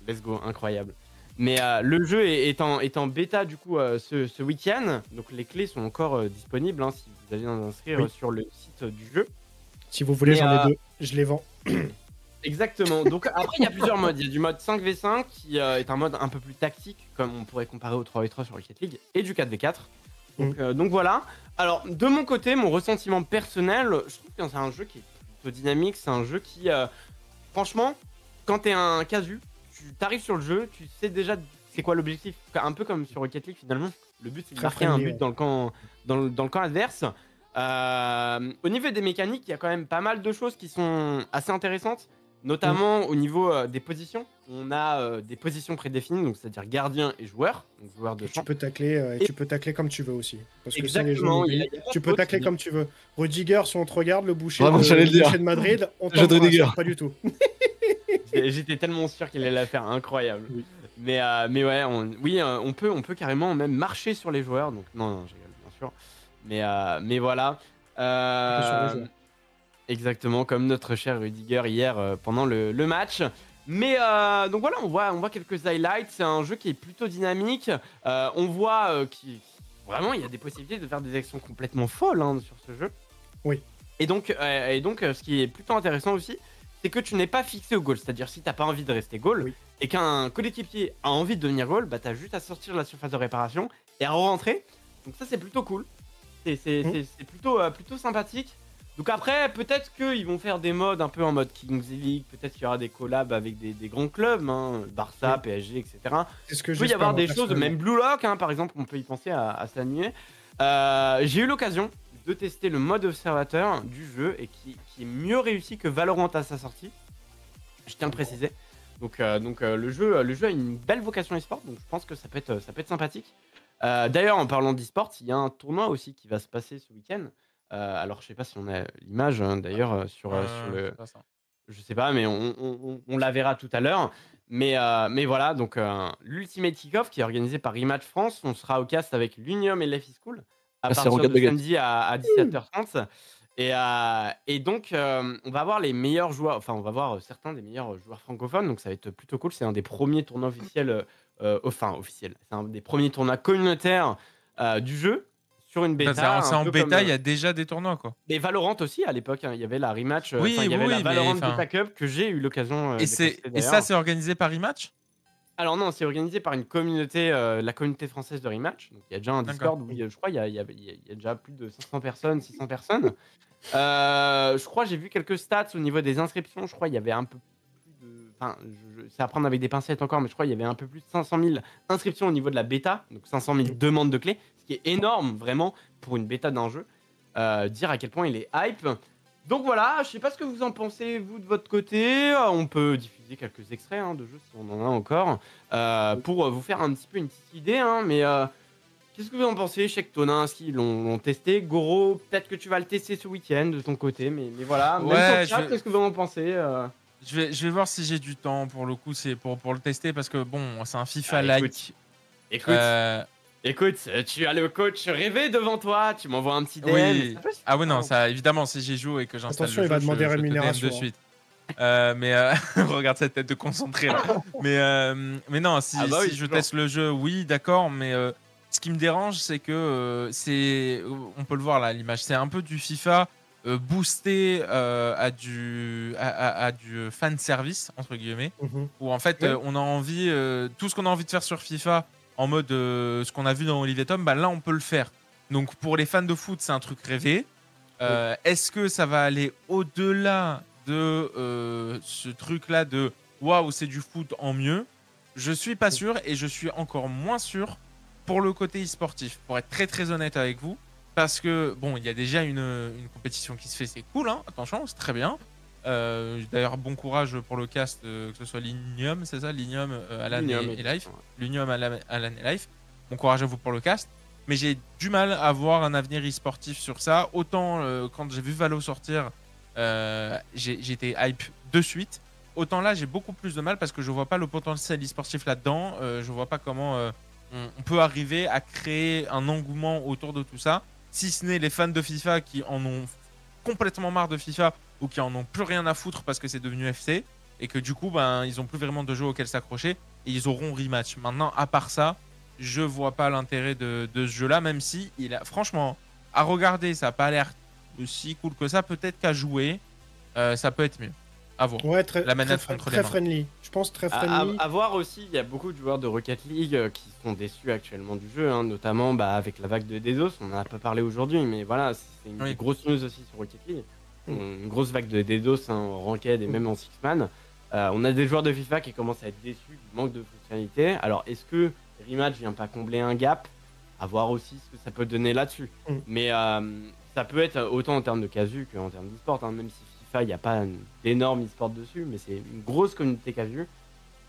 Let's go, incroyable. Mais le jeu est en bêta du coup ce week-end. Donc les clés sont encore disponibles hein, si vous allez vous inscrire sur le site du jeu. Si vous voulez, j'en ai 2, je les vends. Exactement. Donc après il y a plusieurs modes. Il y a du mode 5v5 qui est un mode un peu plus tactique, comme on pourrait comparer au 3v3 sur Rocket League, et du 4v4. Donc voilà. Alors de mon côté, mon ressentiment personnel, je trouve que c'est un jeu qui est plutôt dynamique. C'est un jeu qui, franchement, quand t'es un casu, tu t'arrives sur le jeu, tu sais déjà c'est quoi l'objectif. Un peu comme sur Rocket League finalement. Le but c'est de marquer un but dans le camp adverse. Au niveau des mécaniques, il y a quand même pas mal de choses qui sont assez intéressantes, notamment au niveau des positions. on a des positions prédéfinies, donc c'est-à-dire gardien et joueur, donc joueur de Et tu champ. peux tacler, tu peux tacler comme tu veux aussi. Parce que ça, les gens Exactement, oublient. il y a pas Tu de peux faute, tacler il- comme tu veux. Rudiger, si on te regarde, le boucher, Vraiment, j'allais le dire. de Madrid, on Jeu de t'embrasse, Rudiger. pas du tout. J'étais tellement sûr qu'il allait la faire incroyable. Oui. Mais ouais, on peut carrément même marcher sur les joueurs. Donc non, je rigole, bien sûr. Mais voilà. Sur les joueurs. Exactement, comme notre cher Rudiger hier pendant le match. Mais donc voilà, on voit quelques highlights. C'est un jeu qui est plutôt dynamique. On voit vraiment il y a des possibilités de faire des actions complètement folles hein, sur ce jeu. Oui. Et donc, ce qui est plutôt intéressant aussi, c'est que tu n'es pas fixé au goal. C'est-à-dire si t'as pas envie de rester goal Oui. et qu'un coéquipier a envie de devenir goal, bah t'as juste à sortir de la surface de réparation et à rentrer. Donc ça c'est plutôt cool. C'est plutôt sympathique. Donc après, peut-être qu'ils vont faire des modes un peu en mode Kings League, peut-être qu'il y aura des collabs avec des grands clubs, hein, Barça, Oui. PSG, etc. C'est ce que Il peut y j'espère, avoir moi, des choses, personnellement. même Blue Lock, hein, par exemple, on peut y penser à s'animer. J'ai eu l'occasion de tester le mode observateur du jeu et qui est mieux réussi que Valorant à sa sortie. Je tiens à le préciser. Donc le jeu a une belle vocation e-sport, donc je pense que ça peut être sympathique. D'ailleurs, en parlant d'e-sport, il y a un tournoi aussi qui va se passer ce week-end. Alors, je sais pas si on a l'image d'ailleurs sur le. c'est pas ça. Je sais pas, mais on la verra tout à l'heure. Mais voilà, donc l'Ultimate Kickoff qui est organisé par Rematch France, on sera au cast avec l'Unium et Life is Cool à c'est partir Rocket de Baguette. samedi à 17h30. Et donc, on va avoir les meilleurs joueurs, enfin, on va voir certains des meilleurs joueurs francophones, donc ça va être plutôt cool. C'est un des premiers tournois officiels, officiel. C'est un des premiers tournois communautaires du jeu sur une bêta. C'est un en peu bêta, comme, il y a déjà des tournois, quoi. et Valorant aussi à l'époque, hein, il y avait la rematch, Oui, il y avait oui, la mais, Valorant enfin- Beta Cup que j'ai eu l'occasion de Et caster, ça, d'ailleurs. c'est organisé par Rematch? Alors non, c'est organisé par une communauté, la communauté française de Rematch. Donc il y a déjà un Discord où je crois il y a déjà plus de 500 personnes, 600 personnes. Je crois j'ai vu quelques stats au niveau des inscriptions. Je crois il y avait un peu plus de, enfin c'est à prendre avec des pincettes encore, mais je crois il y avait un peu plus de 500 000 inscriptions au niveau de la bêta, donc 500 000 demandes de clés, ce qui est énorme vraiment pour une bêta d'un jeu. Dire à quel point il est hype. Donc voilà, je sais pas ce que vous en pensez, vous, de votre côté. On peut diffuser quelques extraits hein, de jeux si on en a encore, pour vous faire un petit peu une petite idée. Hein, mais qu'est-ce que vous en pensez? Je sais que Toninski l'ont testé. Goro, peut-être que tu vas le tester ce week-end de ton côté. Mais voilà, Ouais, même sur le chat, qu'est-ce que vous en pensez Je vais voir si j'ai du temps pour le coup, c'est pour le tester parce que bon, c'est un FIFA Ah, like. Écoute, tu as le coach rêvé devant toi. Tu m'envoies un petit DM. Oui. Ça peut se Ah ouais, non, faire. ça évidemment, si j'y joue et que j'installe Attention, le il va jeu, demander je te DM rémunération, de hein. suite. Regarde cette tête de concentré là. mais non, si, Ah bah oui, si je toujours. teste le jeu, oui, d'accord, mais ce qui me dérange, c'est que on peut le voir là, l'image, c'est un peu du FIFA boosté à du fan service entre guillemets, où en fait Oui. on a envie tout ce qu'on a envie de faire sur FIFA en mode ce qu'on a vu dans Olivier Tom, bah là on peut le faire. Donc pour les fans de foot, c'est un truc rêvé. Est-ce que ça va aller au-delà de ce truc-là de waouh, c'est du foot en mieux? Je suis pas sûr et je suis encore moins sûr pour le côté e-sportif, pour être très très honnête avec vous. Parce que bon, il y a déjà une compétition qui se fait, c'est cool, hein, attention, c'est très bien. D'ailleurs, bon courage pour le cast, que ce soit l'Unium, c'est ça, l'Unium, Alan L'Unium, et Life. ouais. L'Unium, Alan et Life. Bon courage à vous pour le cast. Mais j'ai du mal à voir un avenir e-sportif sur ça. Autant quand j'ai vu Valo sortir, j'étais hype de suite. Autant là, j'ai beaucoup plus de mal parce que je vois pas le potentiel e-sportif là-dedans. Je vois pas comment on peut arriver à créer un engouement autour de tout ça. Si ce n'est les fans de FIFA qui en ont complètement marre de FIFA ou qui en ont plus rien à foutre parce que c'est devenu FC et que du coup, ben, ils ont plus vraiment de jeux auxquels s'accrocher et ils auront rematch. Maintenant, à part ça, je vois pas l'intérêt de ce jeu-là, même si il a, franchement, à regarder, ça n'a pas l'air si cool que ça. Peut-être qu'à jouer, ça peut être mieux. À voir. Ouais, très, La manette très, contre très les mains. friendly. Je pense très friendly. À voir aussi, il y a beaucoup de joueurs de Rocket League qui sont déçus actuellement du jeu, hein, notamment avec la vague de DDoS. On n'en a pas parlé aujourd'hui, mais voilà, c'est une Oui. des grosses news aussi sur Rocket League. Une grosse vague de DDoS hein, en ranked et même en six-man. On a des joueurs de FIFA qui commencent à être déçus du manque de fonctionnalité. Alors, est-ce que Rematch vient pas combler un gap? À voir aussi ce que ça peut donner là-dessus. Mais ça peut être autant en termes de casu qu'en termes d'e-sport, hein, même si FIFA, il n'y a pas d'énorme e-sport dessus, mais c'est une grosse communauté casu.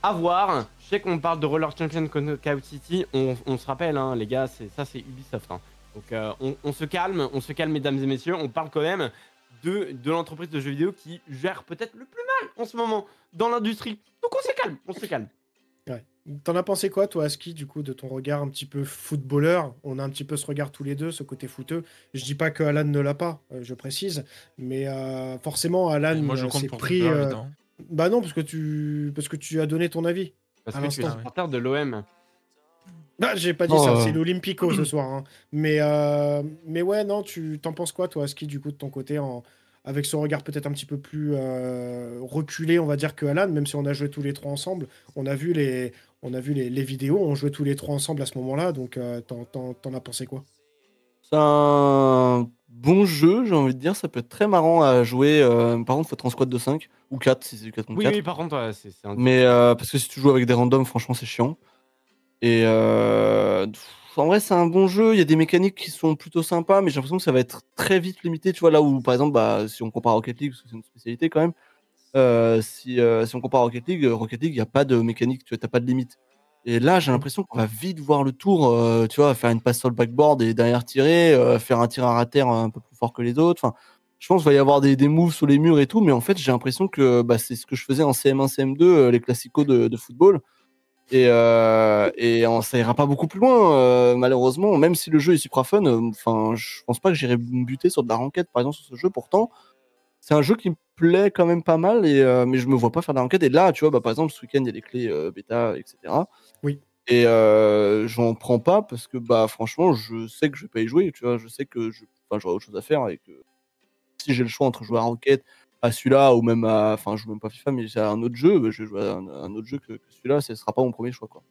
à voir. Je sais qu'on parle de Roller Champion Knockout City. On se rappelle, hein, les gars, c'est Ubisoft. Hein. Donc on se calme, mesdames et messieurs. On parle quand même de l'entreprise de jeux vidéo qui gère peut-être le plus mal en ce moment dans l'industrie. Donc on se calme. Ouais. T'en as pensé quoi, toi, Aski, du coup, de ton regard un petit peu footballeur? On a un petit peu ce regard tous les deux, ce côté footeux. Je dis pas que Alan ne l'a pas, je précise, mais forcément, Alan Moi, je compte s'est pour pris. footballeur, évidemment. Bah non, parce que tu as donné ton avis. Parce à que tu es l'instant. supporter de l'OM. Bah, j'ai pas dit Oh, ça, c'est l'Olympico ce soir. Hein. Mais ouais, non, tu t'en penses quoi, toi, Aski, du coup, de ton côté, avec ce regard peut-être un petit peu plus reculé, on va dire, que Alan, même si on a joué tous les trois ensemble. On a vu les vidéos, on jouait tous les trois ensemble à ce moment-là, donc t'en as pensé quoi? C'est un bon jeu, j'ai envie de dire. Ça peut être très marrant à jouer. Par contre, faut être en squad de 5 ou 4 si c'est 4 contre 4. Oui, par contre, ouais, c'est un... Mais parce que si tu joues avec des randoms, franchement, c'est chiant. Et en vrai, c'est un bon jeu. Il y a des mécaniques qui sont plutôt sympas, mais j'ai l'impression que ça va être très vite limité. Tu vois, là où, par exemple, si on compare à Rocket League, parce que c'est une spécialité quand même, si on compare à Rocket League, il n'y a pas de mécanique, tu n'as pas de limite. Et là, j'ai l'impression qu'on va vite voir le tour, tu vois, faire une passe sur le backboard et derrière tirer, faire un tir à terre un peu plus fort que les autres. Enfin, je pense qu'il va y avoir des moves sur les murs et tout, mais en fait, j'ai l'impression que c'est ce que je faisais en CM1, CM2, les classicos de football. Ça ira pas beaucoup plus loin, malheureusement, même si le jeu est super fun. Enfin, je pense pas que j'irai me buter sur de la ranked, par exemple, sur ce jeu. Pourtant, c'est un jeu qui me plaît quand même pas mal, mais je me vois pas faire de la ranked. Et là, tu vois, par exemple, ce week-end, il y a les clés bêta, etc. Oui. Et j'en prends pas parce que, franchement, je sais que je vais pas y jouer. Tu vois, je sais que j'aurai autre chose à faire et que si j'ai le choix entre jouer à Rocket, à celui-là ou même à. Enfin, je joue même pas FIFA, mais c'est un autre jeu, je vais jouer à un autre jeu que celui-là, ce sera pas mon premier choix, quoi.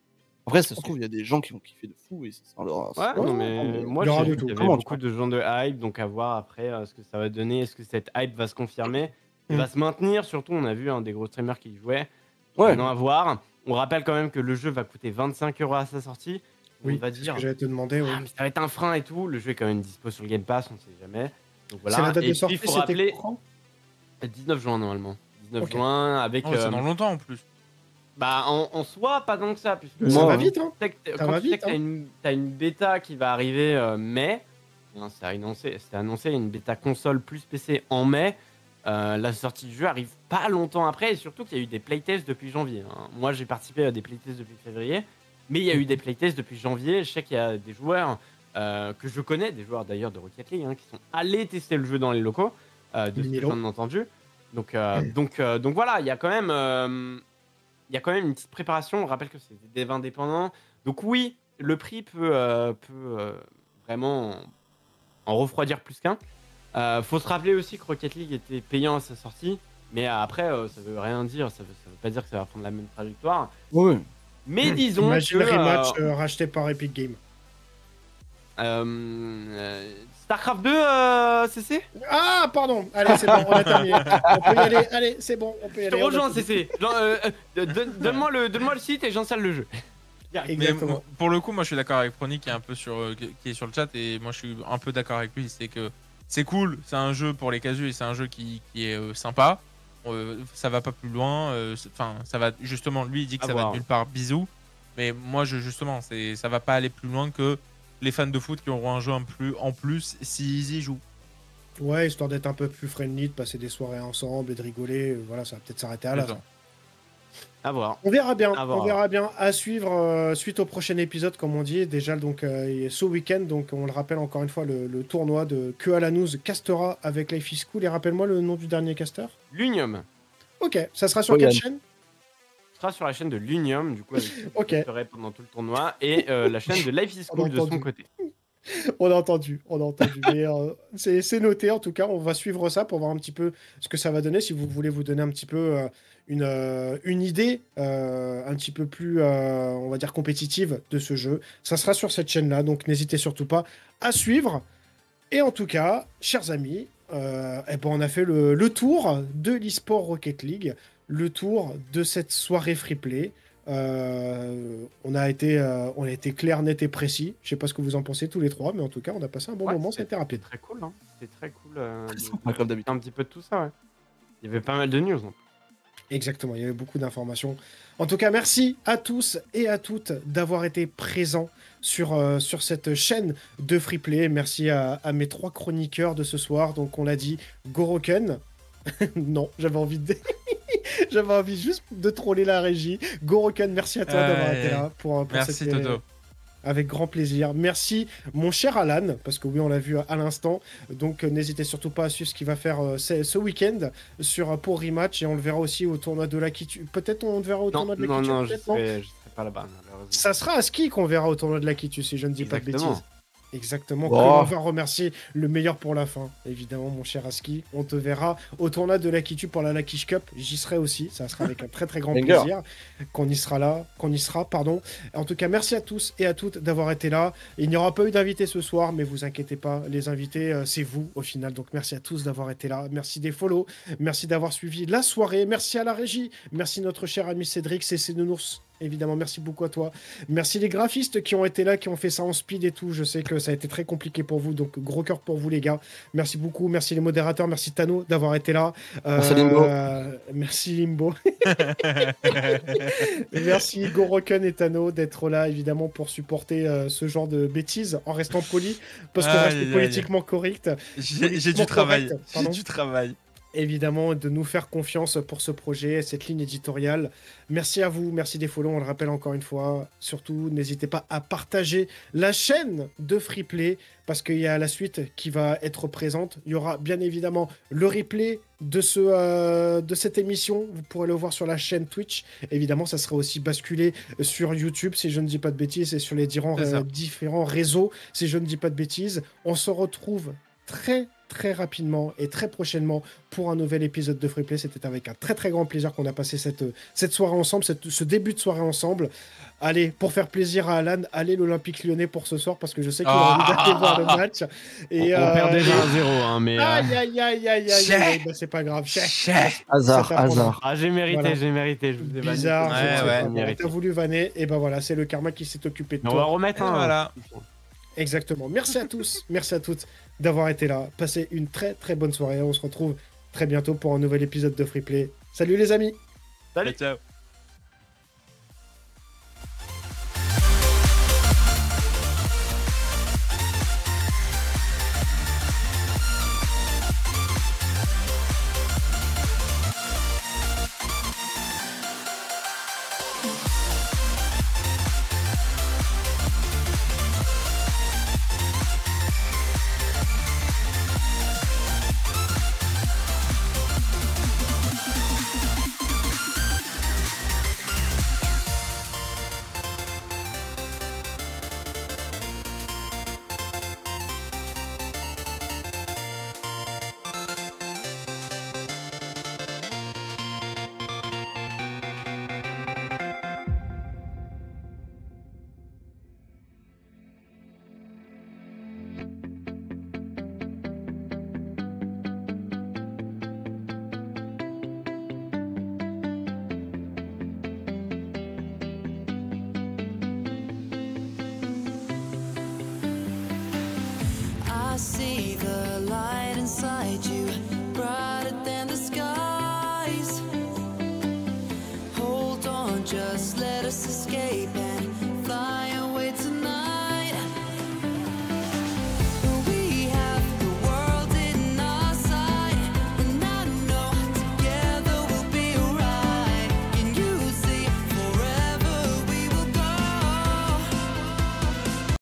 Après, ça se trouve, il y a des gens qui vont kiffer de fou et ça leur. Ouais, non, mais moi, il y aura j'ai de vu tout. qu'il y avait Comment, tu beaucoup de gens de hype, donc à voir après ce que ça va donner. Est-ce que cette hype va se confirmer et va se maintenir? Surtout, on a vu des gros streamers qui y jouaient. Ouais. Maintenant, à voir. On rappelle quand même que le jeu va coûter 25 € à sa sortie. Oui, on va c'est ce dire, que j'allais te demander. Oui. mais ça va être un frein et tout. Le jeu est quand même dispo sur le Game Pass, on sait jamais. Donc voilà. C'est la date Et de puis, sortie, il faut c'était rappeler quand? 19 juin normalement. 19 Ok. juin avec. Oh, c'est dans longtemps en plus. Bah, en soi, pas tant que ça. Puisque Ça Moi, va hein. vite, hein? quand va tu sais vite, que t'as une bêta qui va arriver mai, hein, c'était annoncé une bêta console plus PC en mai. La sortie du jeu arrive pas longtemps après, et surtout qu'il y a eu des playtests depuis janvier. Hein. Moi, j'ai participé à des playtests depuis février, mais il y a eu des playtests depuis janvier. Je sais qu'il y a des joueurs que je connais, des joueurs d'ailleurs de Rocket League, hein, qui sont allés tester le jeu dans les locaux, de ce que j'en ai entendu. Donc voilà, il y a quand même une petite préparation. On rappelle que c'est des devs indépendants. Donc oui, le prix peut vraiment en refroidir plus qu'un. Faut se rappeler aussi que Rocket League était payant à sa sortie, mais après, ça veut rien dire. Ça veut pas dire que ça va prendre la même trajectoire. Ouais. Mais disons Imagine que rematch racheté par Epic Games. Starcraft 2, CC. Ah, pardon. Allez, c'est bon, on a terminé. On peut y aller. Allez, c'est bon, on peut y Je aller. te on a rejoins, tout dit. CC. Donne-moi le site et j'installe le jeu. Exactement. Mais pour le coup, moi je suis d'accord avec Prony qui est un peu qui est sur le chat, et moi je suis un peu d'accord avec lui. C'est que c'est cool, c'est un jeu pour les casus et c'est un jeu qui est sympa. Ça va pas plus loin. Enfin, ça va justement. Lui il dit que ça va nulle part. Bisous. Mais moi justement, ça va pas aller plus loin que les fans de foot qui auront un jeu en plus s'ils y jouent. Ouais, histoire d'être un peu plus friendly, de passer des soirées ensemble et de rigoler. Voilà, ça va peut-être s'arrêter à là. À voir. On verra bien. À voir. On verra bien. À suivre suite au prochain épisode, comme on dit. Déjà, donc, ce week-end, donc, on le rappelle encore une fois, le tournoi de Que à la News castera avec Life is Cool. Et rappelle-moi le nom du dernier caster. L'Unium. Ok, ça sera sur quelle chaîne? Ce sera sur la chaîne de l'Unium, du coup, avec Ok. pendant tout le tournoi, et la chaîne de Life is Cool de son côté. On a entendu. Mais c'est noté, en tout cas. On va suivre ça pour voir un petit peu ce que ça va donner. Si vous voulez vous donner un petit peu une idée un petit peu plus, on va dire, compétitive de ce jeu, ça sera sur cette chaîne-là. Donc, n'hésitez surtout pas à suivre. Et en tout cas, chers amis, on a fait le tour de l'eSport Rocket League, le tour de cette soirée free-play. On a été clair, net et précis. Je sais pas ce que vous en pensez tous les trois, mais en tout cas, on a passé un bon moment, ça a été rapide. Très cool, hein. C'était très cool. Comme d'habitude. Un petit peu de tout ça, ouais. Il y avait pas mal de news. Hein. Exactement, il y avait beaucoup d'informations. En tout cas, merci à tous et à toutes d'avoir été présents sur cette chaîne de Freeplay. Merci à mes 3 chroniqueurs de ce soir. Donc, on l'a dit, Goroken. Non, j'avais envie de... j'avais envie juste de troller la régie. Goroken, merci à toi d'avoir été là pour merci cette... Toto. Avec grand plaisir. Merci, mon cher Alan, parce que oui, on l'a vu à l'instant. Donc, n'hésitez surtout pas à suivre ce qu'il va faire ce week-end pour Rematch. Et on le verra aussi au tournoi de l'Akitu. Peut-être on le verra au tournoi de l'Akitu. Non, je serai pas là-bas, malheureusement. Ça sera à Ski qu'on verra au tournoi de l'Akitu, si je ne dis pas de bêtises. Exactement. Oh. On va remercier le meilleur pour la fin. Évidemment, mon cher Aski. On te verra au tournoi de l'Akitu pour la Lakish Cup. J'y serai aussi. Ça sera avec un très très grand plaisir qu'on y sera, pardon. En tout cas, merci à tous et à toutes d'avoir été là. Il n'y aura pas eu d'invités ce soir, mais vous inquiétez pas, les invités, c'est vous au final. Donc merci à tous d'avoir été là. Merci des follow. Merci d'avoir suivi la soirée. Merci à la régie. Merci notre cher ami Cédric, CC Nounours. Évidemment, merci beaucoup à toi. Merci les graphistes qui ont été là, qui ont fait ça en speed et tout. Je sais que ça a été très compliqué pour vous, donc gros cœur pour vous les gars. Merci beaucoup, merci les modérateurs, merci Tano d'avoir été là. Merci Limbo. Merci Limbo. Merci Goroken et Tano d'être là, évidemment, pour supporter ce genre de bêtises en restant poli, parce qu'on reste politiquement correct. J'ai du travail. J'ai du travail. Évidemment, de nous faire confiance pour ce projet, cette ligne éditoriale. Merci à vous, merci des follow, on le rappelle encore une fois. Surtout, n'hésitez pas à partager la chaîne de Freeplay, parce qu'il y a la suite qui va être présente. Il y aura bien évidemment le replay de cette émission. Vous pourrez le voir sur la chaîne Twitch. Évidemment, ça sera aussi basculé sur YouTube, si je ne dis pas de bêtises, et sur les différents réseaux, si je ne dis pas de bêtises. On se retrouve très rapidement et très prochainement pour un nouvel épisode de Freeplay. C'était avec un très grand plaisir qu'on a passé cette soirée ensemble, ce début de soirée ensemble. Allez, pour faire plaisir à Alan, allez l'Olympique Lyonnais pour ce soir, parce que je sais qu'il a envie d'aller voir le match. Et, on perd déjà 1-0, hein, mais... Aïe, bah, c'est pas grave. Hasard. Ah, j'ai mérité, voilà. j'ai mérité. Je vous ai Bizarre, mérité. t'as voulu vanner, et ben voilà, c'est le karma qui s'est occupé de toi. On va remettre un... Voilà. Exactement. Merci à tous, merci à toutes d'avoir été là. Passez une très bonne soirée. On se retrouve très bientôt pour un nouvel épisode de Freeplay. Salut les amis. Salut. Ciao. I see the light inside you, brighter than the skies. Hold on, just let us escape.